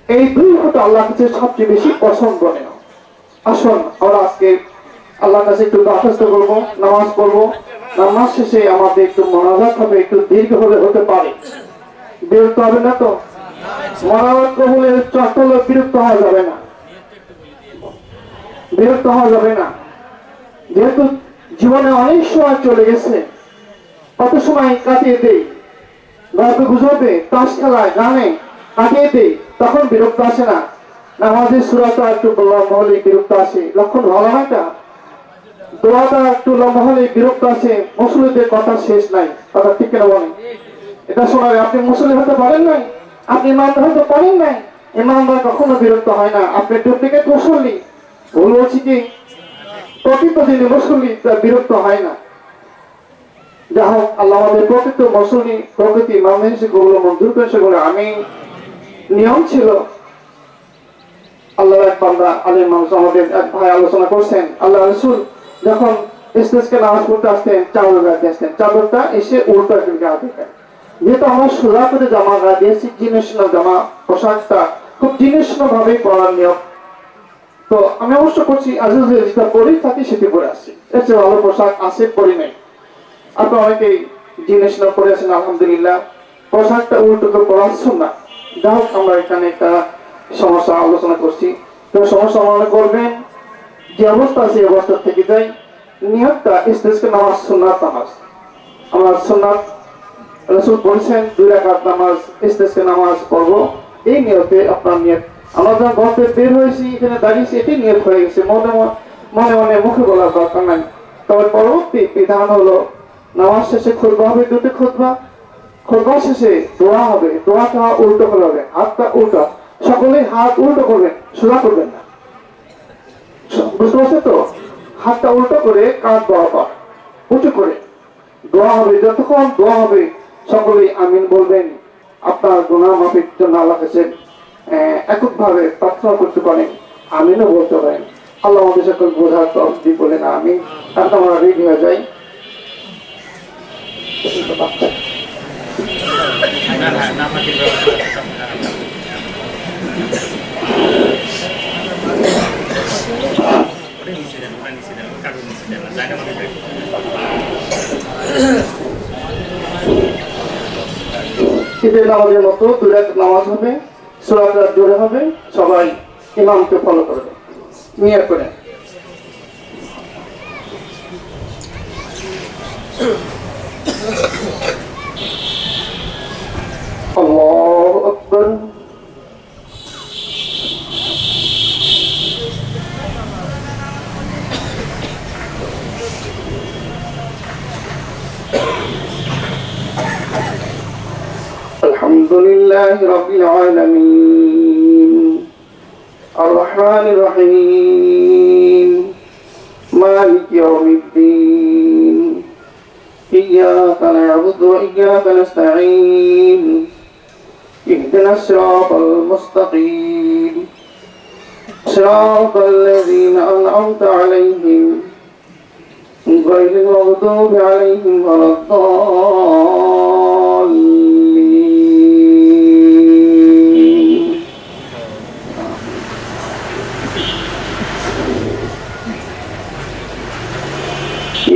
এই 2 ফোঁটা আল্লাহর কাছে সবচেয়ে বেশি পছন্দনীয়। আসুন আমরা আজকে আল্লাহর কাছে একটু দরখাস্ত করবো, নামাজ পড়বো। নামাজ শেষে আমাদের একটু মোনাজাত হবে, একটু দীর্ঘ হতে পারে, বিরক্ত হবে না তো? মোনাজাত কবুলের চর্ত হলো বিরক্ত হওয়া যাবে না, বিরক্ত হওয়া যাবে না। যেহেতু জীবনে অনেক সময় চলে গেছে, কত সময় কাটিয়ে দেই গল্প গুজবে, তাস খেলায়, গানে কাটিয়ে দেই, তখন বিরক্ত আসে না। নামাজের সূরাটা একটু লম্বা হলে বিরক্ত আসে, লক্ষণ ভালো না? এটা দোয়াটা একটু লম্বা হলে বিরক্ত আসে। মুসলিদের কথা শেষ নাই, কথা ঠিক কেন বলেন? এটা শোনাবে, আপনি মুসলিম হতে পারেন নাই, আপনি ইমানদার হতে পারেন নাই, ইমানদার কখনো বিরক্ত হয় না। আপনি ডুপ্লিকেট মুসল্লি, ভুল বলছি কি? প্রকৃত যিনি মুসল্লি তার বিরক্ত হয় না। যা হোক, আল্লাহ আমাদের প্রকৃত মুসল্লি প্রকৃতি মানুষ গুলো মঞ্জুর করে, সেগুলো আমি নিয়ম ছিল। আল্লাহর এক বান্দা আলেম মানুষ আমাদের এক ভাই আলোচনা করছেন, আল্লাহ রাসূল যখন স্টেজকে নামাজ পড়তে আসতেন চাদর গায়ে আসতেন, চাদরটা এসে উল্টো একদিন গায়ে দিতেন। যেহেতু আমরা সোজা করে জামা গায়ে দিয়েছি, জীর্ণ জামা, পোশাকটা খুব জীর্ণ ভাবেই পরার নিয়ম। তো আমি অবশ্য করছি, আজ যেটা পরেই থাকি সেটি পরে আসছি, এর চেয়ে ভালো পোশাক আছে পরি নাই। আপনার অনেকেই জীর্ণ পরে আছেন, আলহামদুলিল্লাহ। পোশাকটা উল্টো করে পড়াচ্ছেন না। যাই হোক, আমরা এখানে একটা সমস্যা আলোচনা করছি, তো সমস্যা মনে করবেন যে অবস্থা আছে এই অবস্থা থেকে যাই। নিয়তটা স্টেজকে নামাজ সুন্নাত নামাজ, আমার সুন্নাত রাসূল বলেছেন 2 রাকাত নামাজ স্টেজকে নামাজ পড়বো, এই নিয়তে আপনার নিয়ত। আমরা যখন ঘর থেকে বের হয়েছি, এখানে দাঁড়িয়েছি, এটি নিয়ত হয়ে গেছে, মনে মনে মুখে বলার দরকার নাই। তবে পরবর্তী বিধান হলো নামাজ শেষে খুতবা হবে, 2টি খুতবা। খুতবা শেষে দোয়া হবে, দোয়াটা উল্টো করে হবে, হাতটা উল্টো, সকলে হাত উল্টো করবেন, সোজা করবেন না, বুঝতে পারছে তো? হাতটা উল্টো করে কাঁধ বরাবর উঁচু করে দোয়া হবে। যতক্ষণ দোয়া হবে সকলেই আমিন বলবেন। আপনার গুনাহ মাফের জন্য আল্লাহর কাছে এককভাবে প্রার্থনা করতে পারেন, আমিনও বলতে পারেন। আল্লাহ আমাদের সকল বোঝার তৌফিক বলেন আমিন। তারপর আমরা রেডি হয়ে যাই। ঈদের নামাজের মতো 2 রাকাত নামাজ হবে, সূরাটা জোরে হবে, সবাই ইমামকে ফলো করবে, নিয়ত করে। আল্লাহু আকবার। আলহামদুলিল্লাহি রাব্বিল আলামিন আর-রাহমানির রহিম মালিকি ইয়াউমিদ্দিন ইয়্যাকা না'বুদু ওয়া ইয়্যাকা নাস্তাঈন ইহদিনাস সিরাতাল মুস্তাকিম সিরাতাল লাযীনা আন'আমতা আলাইহিম গায়রিল মাগদুবি আলাইহিম ওয়ালাদ-দাল্লিন।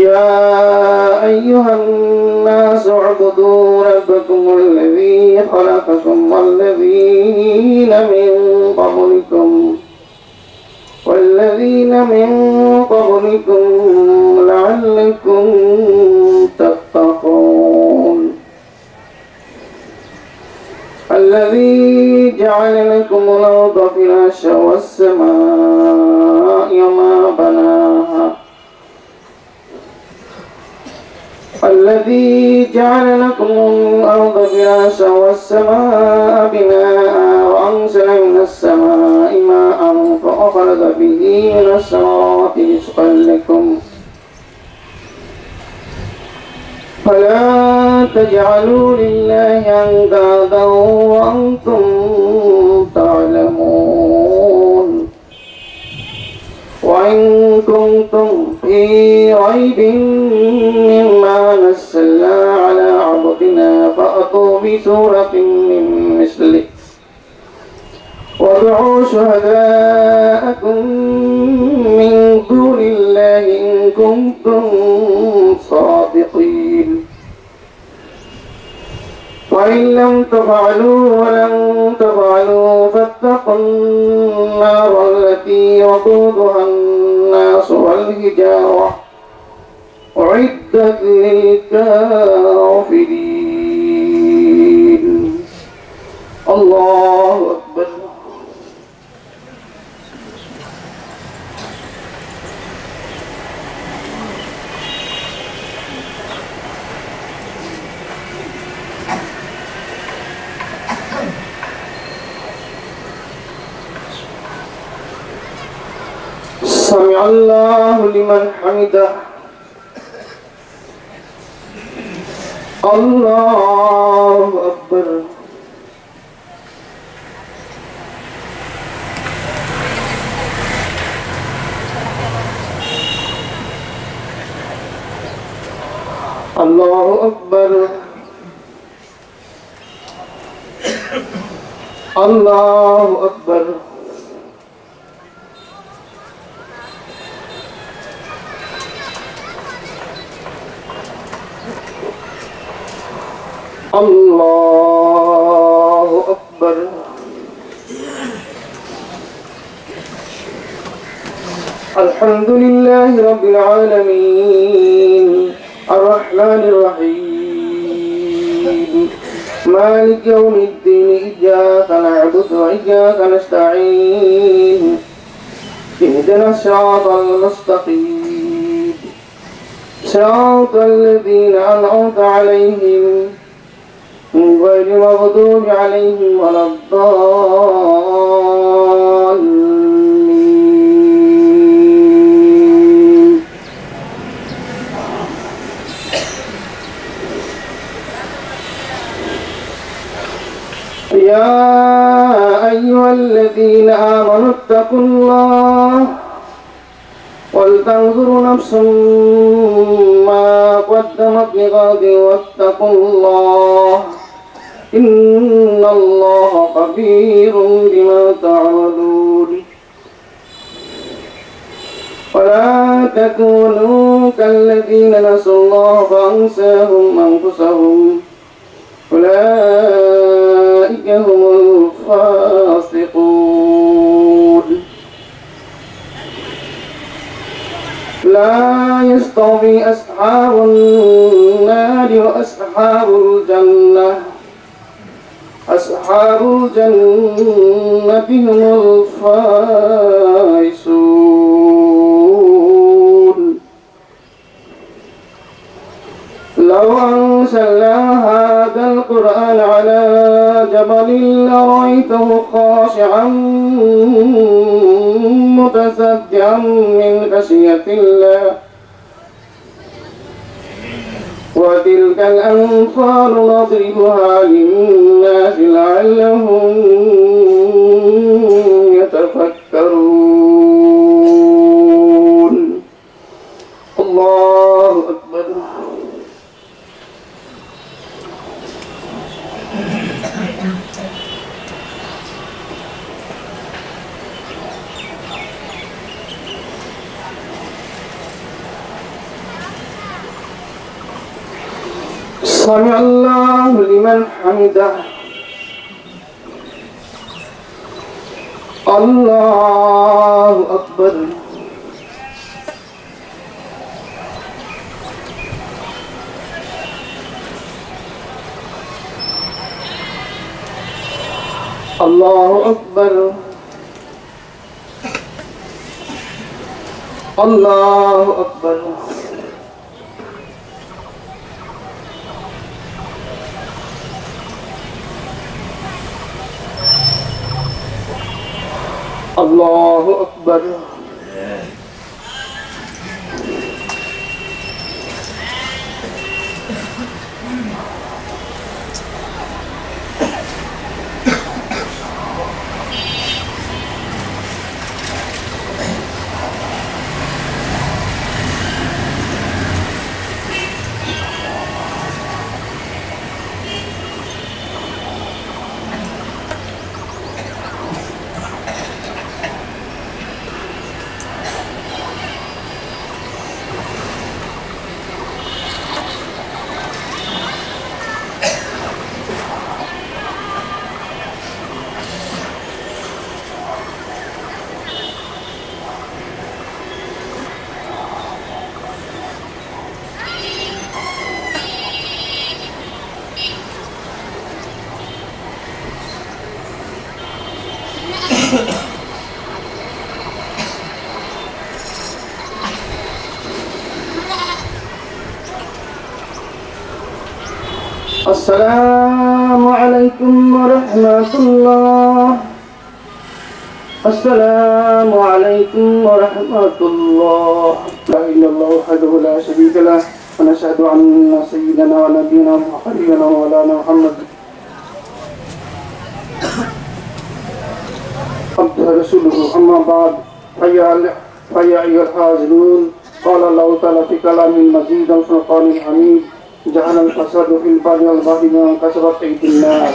يا أيها الناس اعبدوا ربكم الذي خلقكم والذين من قبلكم لعلكم تتقون الذي جعل لكم الأرض فراشا والسماء وما بناها الذي جعل لكم الأرض فراشا والسماء بناء وأنزل من السماء ماء فأخرج به من الثمرات رزقا لكم فلا تجعلوا لله أندادا وأنتم تعلمون وإن كنتم في ريب مما نزلنا على عبدنا فأتوا بسورة من مثله وادعوا شهداءكم من دون الله إن كنتم صادقين وإن لم تفعلوا ولن تفعلوا فاتقوا النار التي وقودها الناس والحجارة أعدت للكافرين. الله أكبر. سمع الله لمن حمده. الله أكبر. الله أكبر. الله أكبر. الله أكبر. الحمد لله رب العالمين الرحمن الرحيم مالك يوم الدين إياك نعبد وإياك نستعين اهدنا الصراط المستقيم صراط الذين أنعمت عليهم غير المغضوب عليهم ولا الضالين. يا أيها الذين آمنوا اتقوا الله ولتنظر نفس ما قدمت لغد واتقوا الله إن الله خبير بما تعملون. ولا تكونوا كالذين نسوا الله فأنساهم أنفسهم أولئك هم الفاسقون. لا يستوي أصحاب النار وأصحاب الجنة أصحاب الجنة هم الفائزون. لو أنزلنا هذا القرآن على جبل لرأيته خاشعا متصدعا من خشية الله وتلك الأمثال نضربها للناس لعلهم يتفكرون. الله أكبر. سمع الله لمن حمده. الله أكبر. الله أكبر الله أكبر الله أكبر السلام عليكم ورحمة الله السلام عليكم ورحمة الله لا إله إلا الله وحده لا شريك له ونشهد أن سيدنا ونبينا وحبيبنا ومولانا محمد عبده رسوله أما بعد فيا أيها الحاضرون قال الله تعالى في كلام المجيد والفرقان الحميد جعل الفساد في البر والبحر بما كسبت أيدي الناس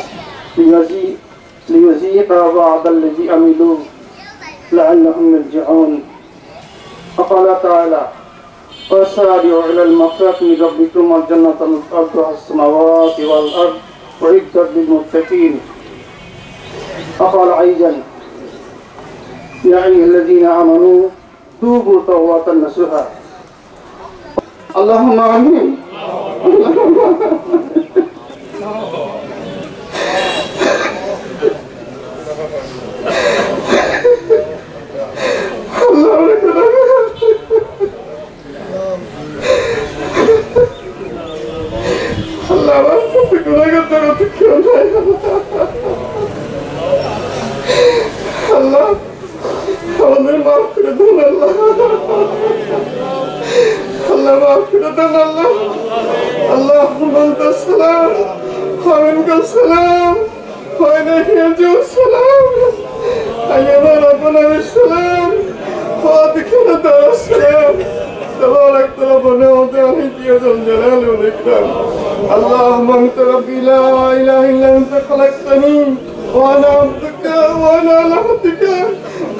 ليذيق بعض الذي عملوا لعلهم يرجعون وقال تعالى وسارعوا إلى المغفرة من ربكم والجنة أرضها السماوات والأرض وعدت للمتقين وقال أيضا يا أيها الذين آمنوا توبوا توبة نصوحا اللهم آمين اللهم أنت السلام ومنك السلام وإليك يرجع السلام أيما ربنا بالسلام وأدخلنا دار السلام تبارك ربنا وتعالى يا ذا الجلال والإكرام اللهم أنت ربي لا إله إلا أنت خلقتني وأنا عبدك وأنا على عهدك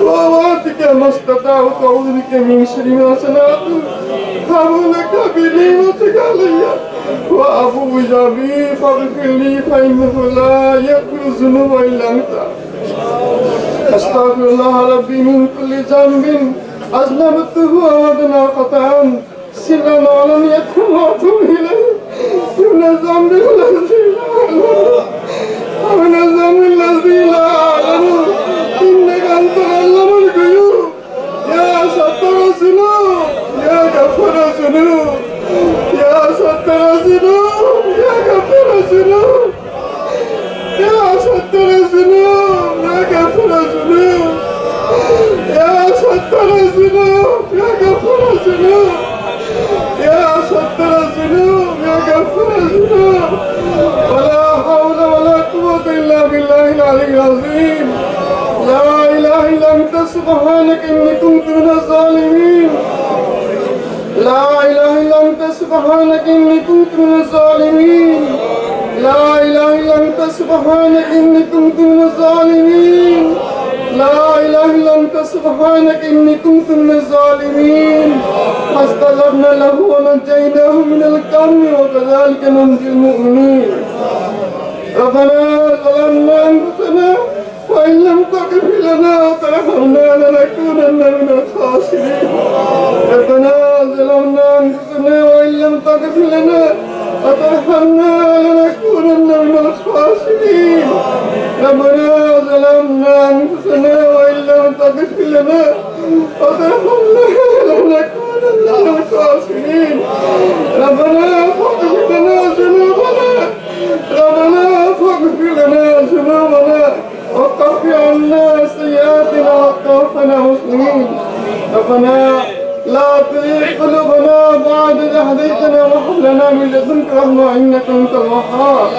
ووعدك ما استطعت أعوذ بك من شر ما صنعت أبو لك بنعمتك علي وأبو بذنبي فاغفر لي فإنه لا يغفر الذنوب إلا أنت أستغفر الله ربي من كل ذنب أذنبته وأدنى خطأ سرا وعلانية وأتوب إليه من الذنب الذي لا أعلم ومن الذنب الذي لا أعلم إنك أنت علام الغيوب يا ستر الذنوب يا غفور الذنوب يا ستر الذنوب يا غفور الذنوب يا ستر الذنوب يا غفور الذنوب يا ستر الذنوب يا غفور الذنوب يا ستر الذنوب يا غفور الذنوب ولا حول ولا قوة إلا بالله العلي العظيم لا إله إلا أنت سبحانك إني كنت من الظالمين لا إله إلا أنت سبحانك إني كنت من الظالمين لا إله إلا أنت سبحانك إني كنت من الظالمين لا إله إلا أنت سبحانك إني كنت من الظالمين فاستجبنا له ونجيناه من الكرب وكذلك ننجي المؤمنين ربنا ظلمنا أنفسنا وإن لم تغفر لنا وترحمنا لنكونن من الخاسرين ربنا ظلمنا أنفسنا وإن لم تغفر لنا وترحمنا لنكونن من الخاسرين ربنا ظلمنا أنفسنا وإن لم تغفر لنا وترحمنا لنكونن من الخاسرين ربنا فاغفر لنا ذنوبنا ربنا فاغفر لنا ذنوبنا وكفر عنا سيئاتنا وتوفنا مسلمين ربنا لا تزغ قلوبنا بعد إذ هديتنا وهب لنا من لدنك رحمة إنك أنت الوهاب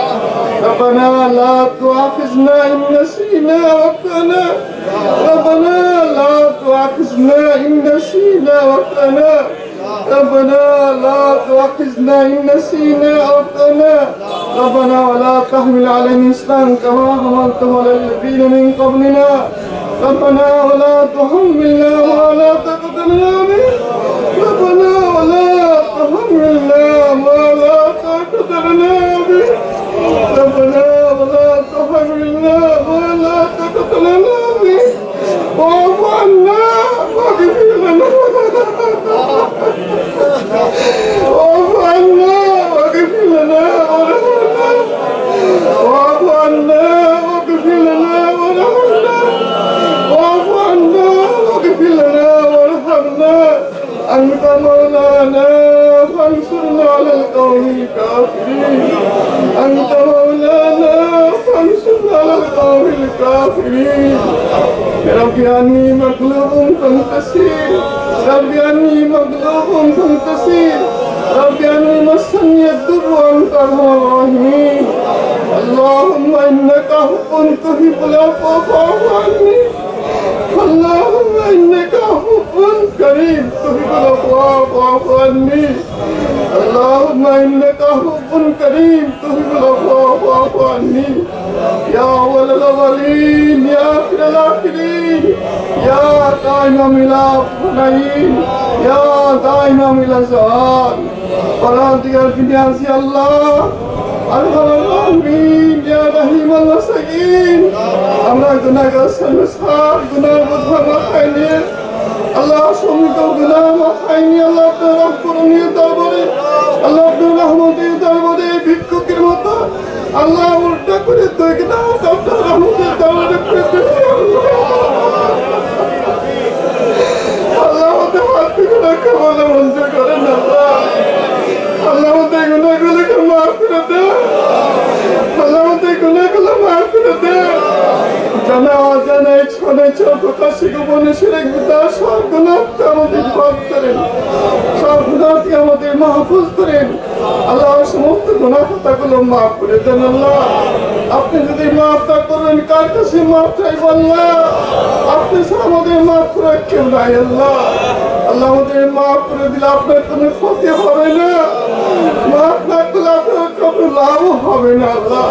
ربنا لا تؤاخذنا إن نسينا وأخطأنا ربنا لا تؤاخذنا إن نسينا وأخطأنا ربنا لا تؤاخذنا إن نسينا وأخطأنا ربنا ولا تحمل علينا إصرا كما حملته على الذين من قبلنا ربنا ولا تحملنا ما لا طاقة لنا به ربنا ولا تحملنا ما لا طاقة لنا به ربنا ولا تحملنا ما لا طاقة لنا به واعف عنا واغفر لنا واعف عنا واغفر لنا وارحمنا واعف عنا واغفر لنا وارحمنا واعف عنا واغفر لنا وارحمنا أنت مولانا فانصرنا على القوم الكافرين أنت مولانا فانصرنا على القوم الكافرين ربي أني مغلوب فانتصر ربي أني مغلوب فانتصر ربي أني مسني الضر وأنت أرحم الراحمين اللهم إنك عفو تحب العفو فاعف عني اللهم إنك عفو كريم تحب العفو فاعف عني اللهم إنك عفو كريم تحب العفو فاعف عني يا أول الأولين يا آخر الآخرين يا دائم الأبدين يا دائم الأزال ورادي الفنياس يا الله أرحم الراحمين يا رحيم المساكين আমরা গুনাহগার সংসার গুনাহ বোঝা মাথায়নি আল্লাহ সমস্ত গুনাহ মাথায়নি আল্লাহ আপনার রহম করুন দরবারে আল্লাহ আপনার রহমতের দরবারে ভিক্ষুকের মতো আল্লাহ উল্টা করে দুই গুনাহ আপনার রহমতের দরবারে পেতেছি আল্লাহ আমাদের হাত থেকে রাখা বলে মঞ্জুর করেন আল্লাহ আল্লাহ আমাদের গুনাহগুলোকে মাফ করে দেন আল্লাহ আমাদের গুনাহগুলো মাফ করে দেন জানা অজানা ছড়ে প্রকাশে গোপনে শিরক বিদ্যা সব গুনাহকে আমাদের মাফ করেন সব গুনাহকে আমাদের মাহফুজ করেন আল্লাহ সমস্ত গুনাহ খাতাগুলো মাফ করে দেন আল্লাহ আপনি যদি মাফ না করেন কার কাছে মাফ চাইব আল্লাহ আপনি আমাদের মাফ করে কেউ নাই আল্লাহ আল্লাহ আমাদের মাফ করে দিলে আপনার কোনো ক্ষতি হবে না মাফ না করলে আপনার কোনো লাভ হবে না আল্লাহ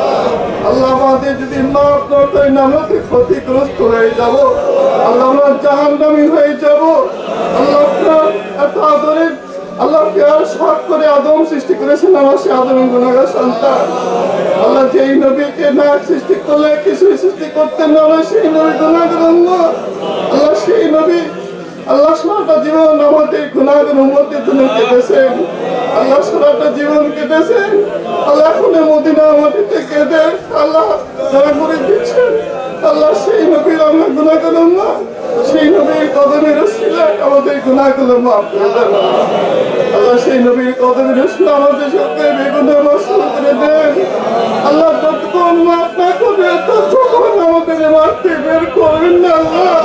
আল্লাহ আমাদের যদি মাফ না করেন আমাদের ক্ষতিগ্রস্ত হয়ে যাব আল্লাহ আমরা জাহান্নামী হয়ে যাব আল্লাহ আপনার এত আদরের আল্লাহ প্যার শখ করে আদম সৃষ্টি করেছেন আমার সে আদমের গুনাহগার সন্তান আল্লাহ যেই নবীকে না সৃষ্টি করলে কিছুই সৃষ্টি করতেন না আমরা সেই নবী গুনাহগার আল্লাহ সেই নবী আল্লাহ সারাটা জীবন আমাদের গুনাহগার উম্মতের জন্য কেঁদেছেন আল্লাহ সারাটা জীবন কেঁদেছেন আল্লাহ এখন মদিনা মাটিতে কেঁদে আল্লাহ যারা করে দিচ্ছেন আল্লাহ সেই নবীর আমরা গুনাহগার উম্মত সেই নবীর কদমের রসিলায় আমাদের গুনাহগুলো মাফ করে দেন আল্লাহ সেই নবীর কদমের রসিলায় আমাদের সবকে বেগুনাহ মাফ করে দেন আল্লাহ যতক্ষণ মাফ না করবে ততক্ষণ আমাদের মারতে বের করবেন না আল্লাহ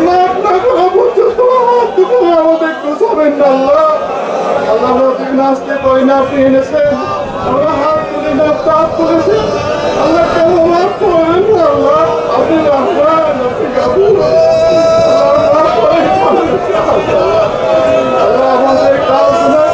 মাফ না করা পর্যন্ত হাত দুটো আমাদের গোছাবেন না আল্লাহ আল্লাহ আমাদের নাচতে পারি না আপনি এনেছেন আমরা হাত তুলে না তাপ তুলেছেন আল্লাহ কেন মাফ করবেন না আল্লাহ আপনি রহমান আপনি গাফুর আল্লাহ মাফ করেন আল্লাহ আমাদের কাজ না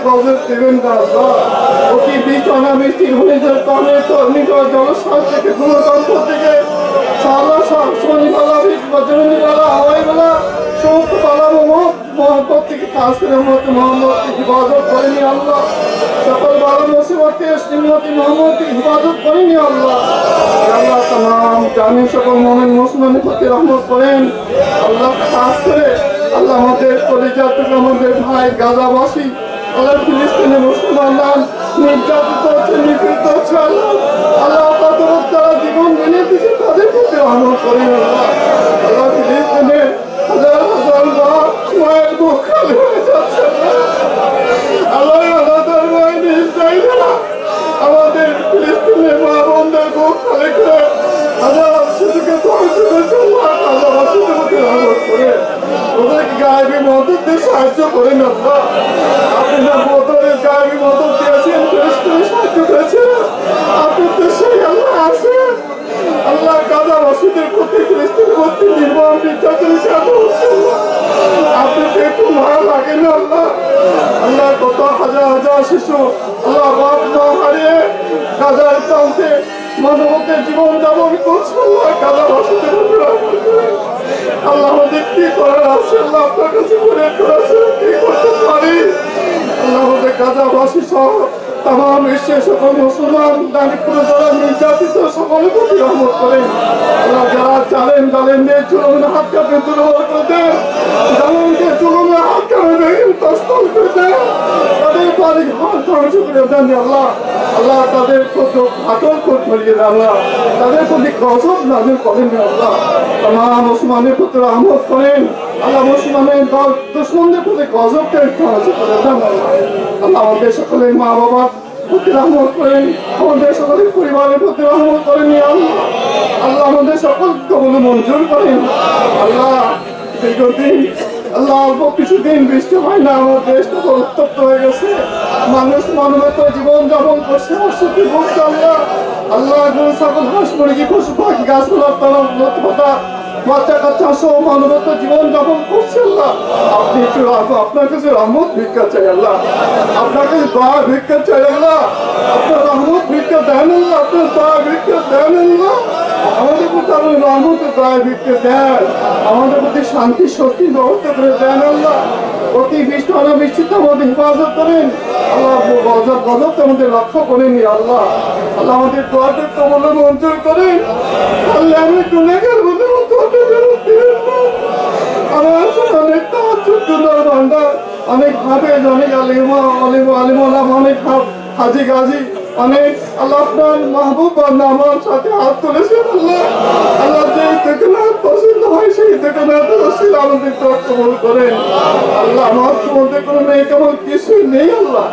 গজব দেবেন না আল্লাহ। অতি বৃষ্টি অনাবৃষ্টি ঘূর্ণিঝড় কারণে জলস্বাদ থেকে ভূমিকম্প থেকে সারা শনিবালা বজ্রনীবালা হাওয়াইবালা সমস্ত বালা মহব্বত থেকে কাসের মতো মোহাম্মদকে হিফাজত করেনি আল্লাহ। সকল বালা মুসিবতে শ্রীমতী মোহাম্মদকে হিফাজত করেনি আল্লাহ। আল্লাহ তাম জানি সকল মোমেন মুসলমানের প্রতি রহমত করেন আল্লাহ। খাস করে আল্লাহ আমাদের কলিজার থেকে আমাদের ভাই গাজাবাসী আল্লাহ ফিলিস্তিনের মুসলমান নির্যাতিত হচ্ছে, নিপীড়িত হচ্ছে আল্লাহ। আল্লাহ তাদের যারা জীবন মেনে দিচ্ছে তাদের প্রতি রহমত করেন আল্লাহ। আল্লাহ ফিলিস্তিনের হাজার হাজার মায়ের বুক খালি হয়ে যাচ্ছে আল্লাহ। আমাদের মায়ের ইসরায়েলরা আমাদের ফিলিস্তিনের মা বোনদের বুক খালি করে হাজার শিশুকে ধ্বংস করেছে আল্লাহ। আল্লাহ শিশুকে রহমত করে ওদেরকে গায়েবী মদত দিয়ে সাহায্য করেন আল্লাহ। আপনি না বদরের গায়েবী মদত দিয়েছেন, বেশ করে সাহায্য করেছেন। আপনার দেশে আল্লাহ আছেন আল্লাহ। গাজাবাসীদের প্রতি ফিলিস্তিনের প্রতি নির্মম নির্যাতন আপনি একটু মারা লাগে না আল্লাহ। আল্লাহ কত হাজার হাজার শিশু আল্লাহ বাপ মা হারিয়ে গাজার প্রান্তে মানবতের জীবন যাপন করছে আল্লাহ। গাজাবাসীদের আল্লাহ আমাদের কি করার আছে আল্লাহ, আপনার কাছে মনে করেছে কি করতে পারি আল্লাহ। আমাদের গাজাবাসী সহ তাম বিশ্বের সকল মুসলমান দারিদ্র যারা নির্যাতিত সকলের প্রতি রহমত করেন আল্লাহ। যারা জানেন জালেনদের জুলুমের হাত কাপে দুর্বল করে দেন, জালেনদের জুলুমের হাত কাপে তস্তল করে দেন, তাদের বাড়ি ঘর ধ্বংস করে দেন আল্লাহ। আল্লাহ তাদের প্রতি ফাটল করে ধরিয়ে দেন আল্লাহ। তাদের প্রতি গজব নাজিল করেন আল্লাহ। তাম মুসলমানের প্রতি রহমত করেন আল্লাহ। মুসলমানের দুশমনদের প্রতি গজবকে ধ্বংস করে দেন আল্লাহ। আল্লাহ আমাদের সকলের মা বাবার প্রতি রহমত করেন, আমাদের সকলের পরিবারের প্রতি রহমত করেন আল্লাহ। আল্লাহ আমাদের সকল কবুল মঞ্জুর করেন আল্লাহ। দীর্ঘদিন আল্লাহ অল্প কিছুদিন বৃষ্টি হয় না, আমার দেশটা তো উত্তপ্ত হয়ে গেছে। মানুষ মানবত জীবন যাপন করছে অসুখী ভুগছে আল্লাহ। আল্লাহ গরু ছাগল হাঁস মুরগি পশু পাখি গাছপালার তরফ লতা বাচ্চা কাচ্চা সহ মানবত জীবন যাপন করছে আল্লাহ। আপনি একটু আপনার কাছে রহমত ভিক্ষা চাই আল্লাহ। আপনার কাছে দয়া ভিক্ষা চাই আল্লাহ। আপনার রহমত ভিক্ষা দেন আল্লাহ। আপনার দয়া ভিক্ষা দেন আল্লাহ। আমাদের প্রতি আপনি রহমতের দয়া ভিক্ষা দেন, আমাদের প্রতি শান্তি শক্তির ব্যবস্থা করে দেন আল্লাহ। অতি বৃষ্টি অনাবৃষ্টিতে আমাদের হেফাজত করেন আল্লাহ। গজব আমাদের লক্ষ্য করেনি আল্লাহ। আল্লাহ আমাদের দোয়াকে কবুল মঞ্জুর করেন আল্লাহ। আমি গুনাহগার বলে অনেক ভান্ডার, অনেক হাফেজ, অনেক আলিমালাম, অনেক হাজি গাজী, অনেক আল্লাহ আপনার মাহবুব বান্দা আমার সাথে হাত তুলেছেন আল্লাহ। আল্লাহ যে থেকে না পছন্দ হয় সেই থেকে না আমাদের কবুল করেন আল্লাহ। আমার মধ্যে কোনো নেই কেমন কিছুই নেই আল্লাহ।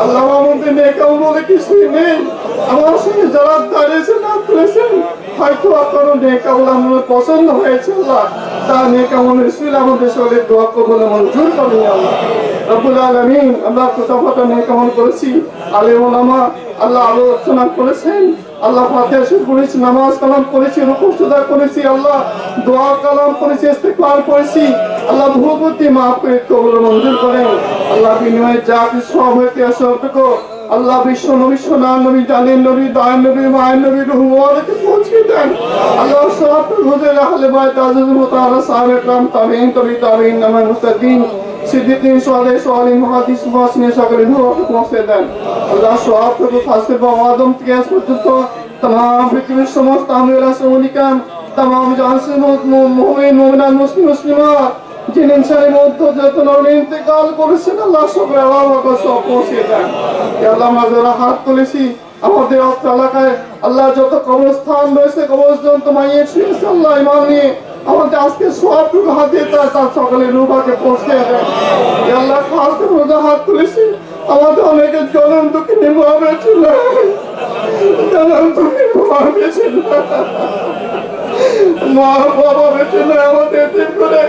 আল্লাহ আমার মধ্যে নেই কেমন বলে কিছুই নেই। আমার সঙ্গে যারা দাঁড়িয়েছেন হাত তুলেছেন হয়তো আপনার নেই কেমন আমার পছন্দ হয়েছে আল্লাহ। তা নেই কেমন রসুল আমাদের সঙ্গে দোয়া কবুল মঞ্জুর করেন আল্লাহ। রব্বুল আলামিন আমরা কোথাও নেই কেমন করেছি আলেম ওলামা আল্লাহ আলোচনা করেছেন আল্লাহ। ফাতিহা শরীফ পড়েছি, নামাজ কালাম করেছি, রুকু সুজদা করেছি আল্লাহ, দোয়া কালাম করেছি, ইস্তিগফার করেছি আল্লাহ। ভূপতি মাফ করে কবুল মঞ্জুর করেন আল্লাহ। বিনিময়ে যা কিছু সব হইতে আসবে আল্লাহ বিশ্ব নবী সোনার নবী জানের নবী দয়ার নবী মায়ের নবী রুহুকে পৌঁছে দেন আল্লাহ। সব হুজুর আহলে বাইত আযিজ মুতাআলা সাহাবে کرام তাবেঈন তাবেঈন নামায়ে মুস্তাকিম সিদ্দিকিন সোহাদে সোহালিন মুহাদ্দিস মুহসিন সকলের রুহকে পৌঁছে দেন আল্লাহ। সব থেকে খাস করে আদম থেকে আজ পর্যন্ত तमाम পৃথিবীর সমস্ত আমিরা সৌলিকান तमाम জাহাসে মুমিন মুমিনাত মুসলিম মুসলিমাত जिन इंसानी मध्य যত নরম ইন্তেকাল করেছেন আল্লাহ সবে আল্লাহকে সব পৌঁছে দেন আল্লাহ। আমরা যারা হাত তুলেছি আমাদের অত্র এলাকায় আল্লাহ যত কবরস্থান রয়েছে কবরস্থান তো মাইয়ে শুয়েছে আল্লাহ ইমান নিয়ে আমাদের আজকে সবটুকু হাত দিয়ে তার সকালে রুবাকে পৌঁছে দেন আল্লাহ। খাস করে হাত তুলেছি আমাদের অনেকে জনম দুঃখী নির্মমে ছিল, জনম দুঃখী নির্মমে ছিল, মা বাবা বেঁচে নেই আমাদের ঠিক করে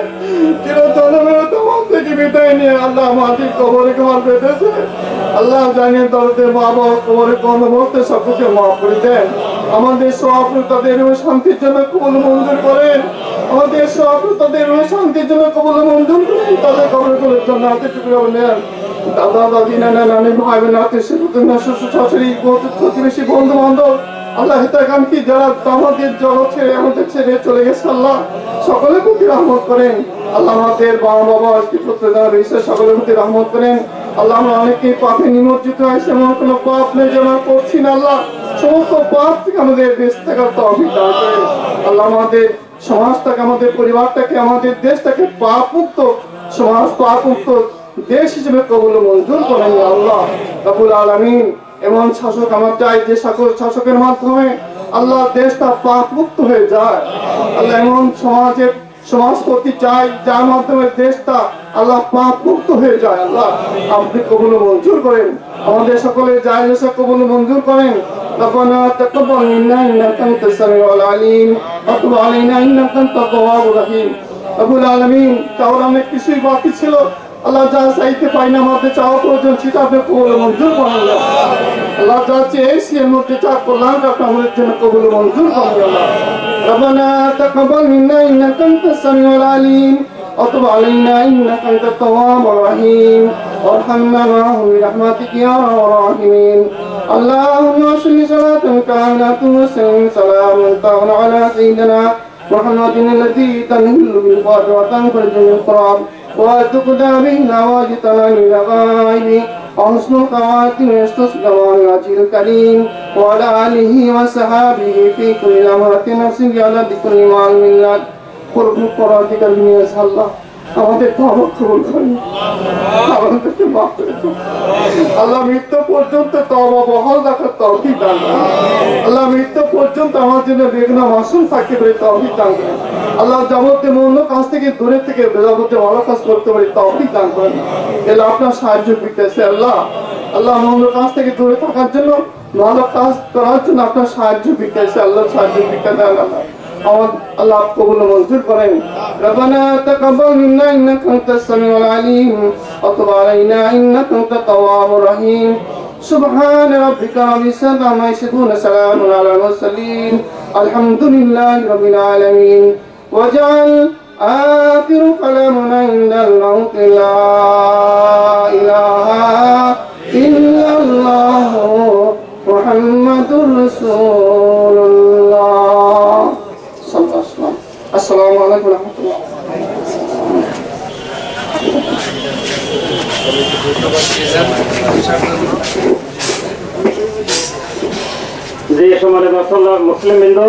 চিরজন্মের তোমার থেকে বিদায় নিয়ে আল্লাহ আমাদের কবরে ঘর বেঁধেছে আল্লাহ। জানিয়ে দরদের মা বাবা কবরে কোন মুহূর্তে সবকে মাফ করে দেন। আমাদের সব তাদের শান্তির জন্য কবুল মঞ্জুর করেন। আমাদের সব তাদের শান্তির জন্য কবুল মঞ্জুর করেন। তাদের কবর করে জান্নাতের টুকরা নেন। দাদা দাদি নানা নানি ভাই বোন আত্মীয় শ্বশুর শাশুড়ি প্রতিবেশী বন্ধু বান্ধব আল্লাহ হিতাকাঙ্ক্ষী যারা আমাদের জগৎ ছেড়ে আমাদের ছেড়ে চলে গেছে আল্লাহ সকলের প্রতি রহমত করেন আল্লাহ আমাদের বাবা রয়েছে সকলের প্রতি রহমত করেন আল্লাহ আমরা অনেকে পাপে নিমজ্জিত হয়েছে এমন কোনো পাপ নেই যেন করছি না আল্লাহ সমস্ত পাপ থেকে আমাদের বেঁচে থাকার তৌফিক দান করেন আল্লাহ আমাদের সমাজটাকে আমাদের পরিবারটাকে আমাদের দেশটাকে পাপ মুক্ত সমাজ পাপ মুক্ত দেশ হিসেবে কবুল মঞ্জুর করেন আল্লাহ রাব্বুল আলামিন এমন শাসক আমার চাই যে সকল শাসকের মাধ্যমে আল্লাহ দেশটা পাপ মুক্ত হয়ে যায় আল্লাহ এমন সমাজপতি চাই যার মাধ্যমে দেশটা আল্লাহ পাপ মুক্ত হয়ে যায় আল্লাহ আপনি কবুল মঞ্জুর করেন আমাদের সকলের জায়েজা কবুল মঞ্জুর করেন ربنا تقبل منا انك انت السميع العليم وتب علينا انك انت التواب الرحيم রব্বুল আলামিন চাওয়ার অনেক কিছুই বাকি ছিল আল্লাহ যা চাইতে পাই না আমাদের চাওয়া প্রয়োজন সেটা আপনি কবুল মঞ্জুর করেন আল্লাহ যা চেয়েছি এর মধ্যে যা করলাম আপনি আমাদের জন্য কবুল মঞ্জুর করেন আল্লাহ ربنا تقبل منا انك انت السميع العليم وتب علينا انك انت التواب الرحيم وارحمنا معهم برحمتك يا ارحم الراحمين اللهم صل صلاة كاملة وسلم سلاما طاغا على سيدنا محمد الذي تنهل بالقدر وتنفرج بالقراب وتقضى به حوائجنا للغائب وحسن الخواتم يستسقى وجه الكريم وعلى آله وصحابه في كل لمحة نفس على ذكر مع الملة قرب قراتك المياس الله আমাদের তওবা কবুল করুন আমাদেরকে মাফ করে দিন আল্লাহ মৃত্যু পর্যন্ত তওবা বহাল রাখার তৌফিক দান করুন আল্লাহ মৃত্যু পর্যন্ত আমাদের জন্য বেগুনা মাসুম থাকতে পারে তৌফিক দান করুন আল্লাহ যাবতীয় মন্দ কাজ থেকে দূরে থেকে যাবতীয় ভালো কাজ করতে পারে তৌফিক দান করুন এলা আপনার সাহায্য পেতেছে আল্লাহ আল্লাহ মন্দ কাজ থেকে দূরে থাকার জন্য ভালো কাজ করার জন্য আপনার সাহায্য পেতেছে আল্লাহ সাহায্য পেতে দেন আল্লাহ কবুল মঞ্জুর করেন রব্বানা তাকাব্বাল মিন্না ইন্নাকা আনতাস সামিউল আলিম ওয়া তুব আলাইনা ইন্নাকা আনতাত তাওয়াবুর রহিম সুবহান রাব্বিকা রাব্বিল ইজ্জাতি আম্মা ইয়াসিফুন সালামুন আলাল মুরসালিন আলহামদুলিল্লাহি রাব্বিল আলামিন ওয়াজআল আখিরু কালামুনা ইনদাল মাউত লা ইলাহা ইল্লাল্লাহু মুহাম্মাদুর রাসূলুল্লাহ আসসালামু আলাইকুম ওয়া রাহমাতুল্লাহ যে সম্মানিত মুসলিম বৃন্দ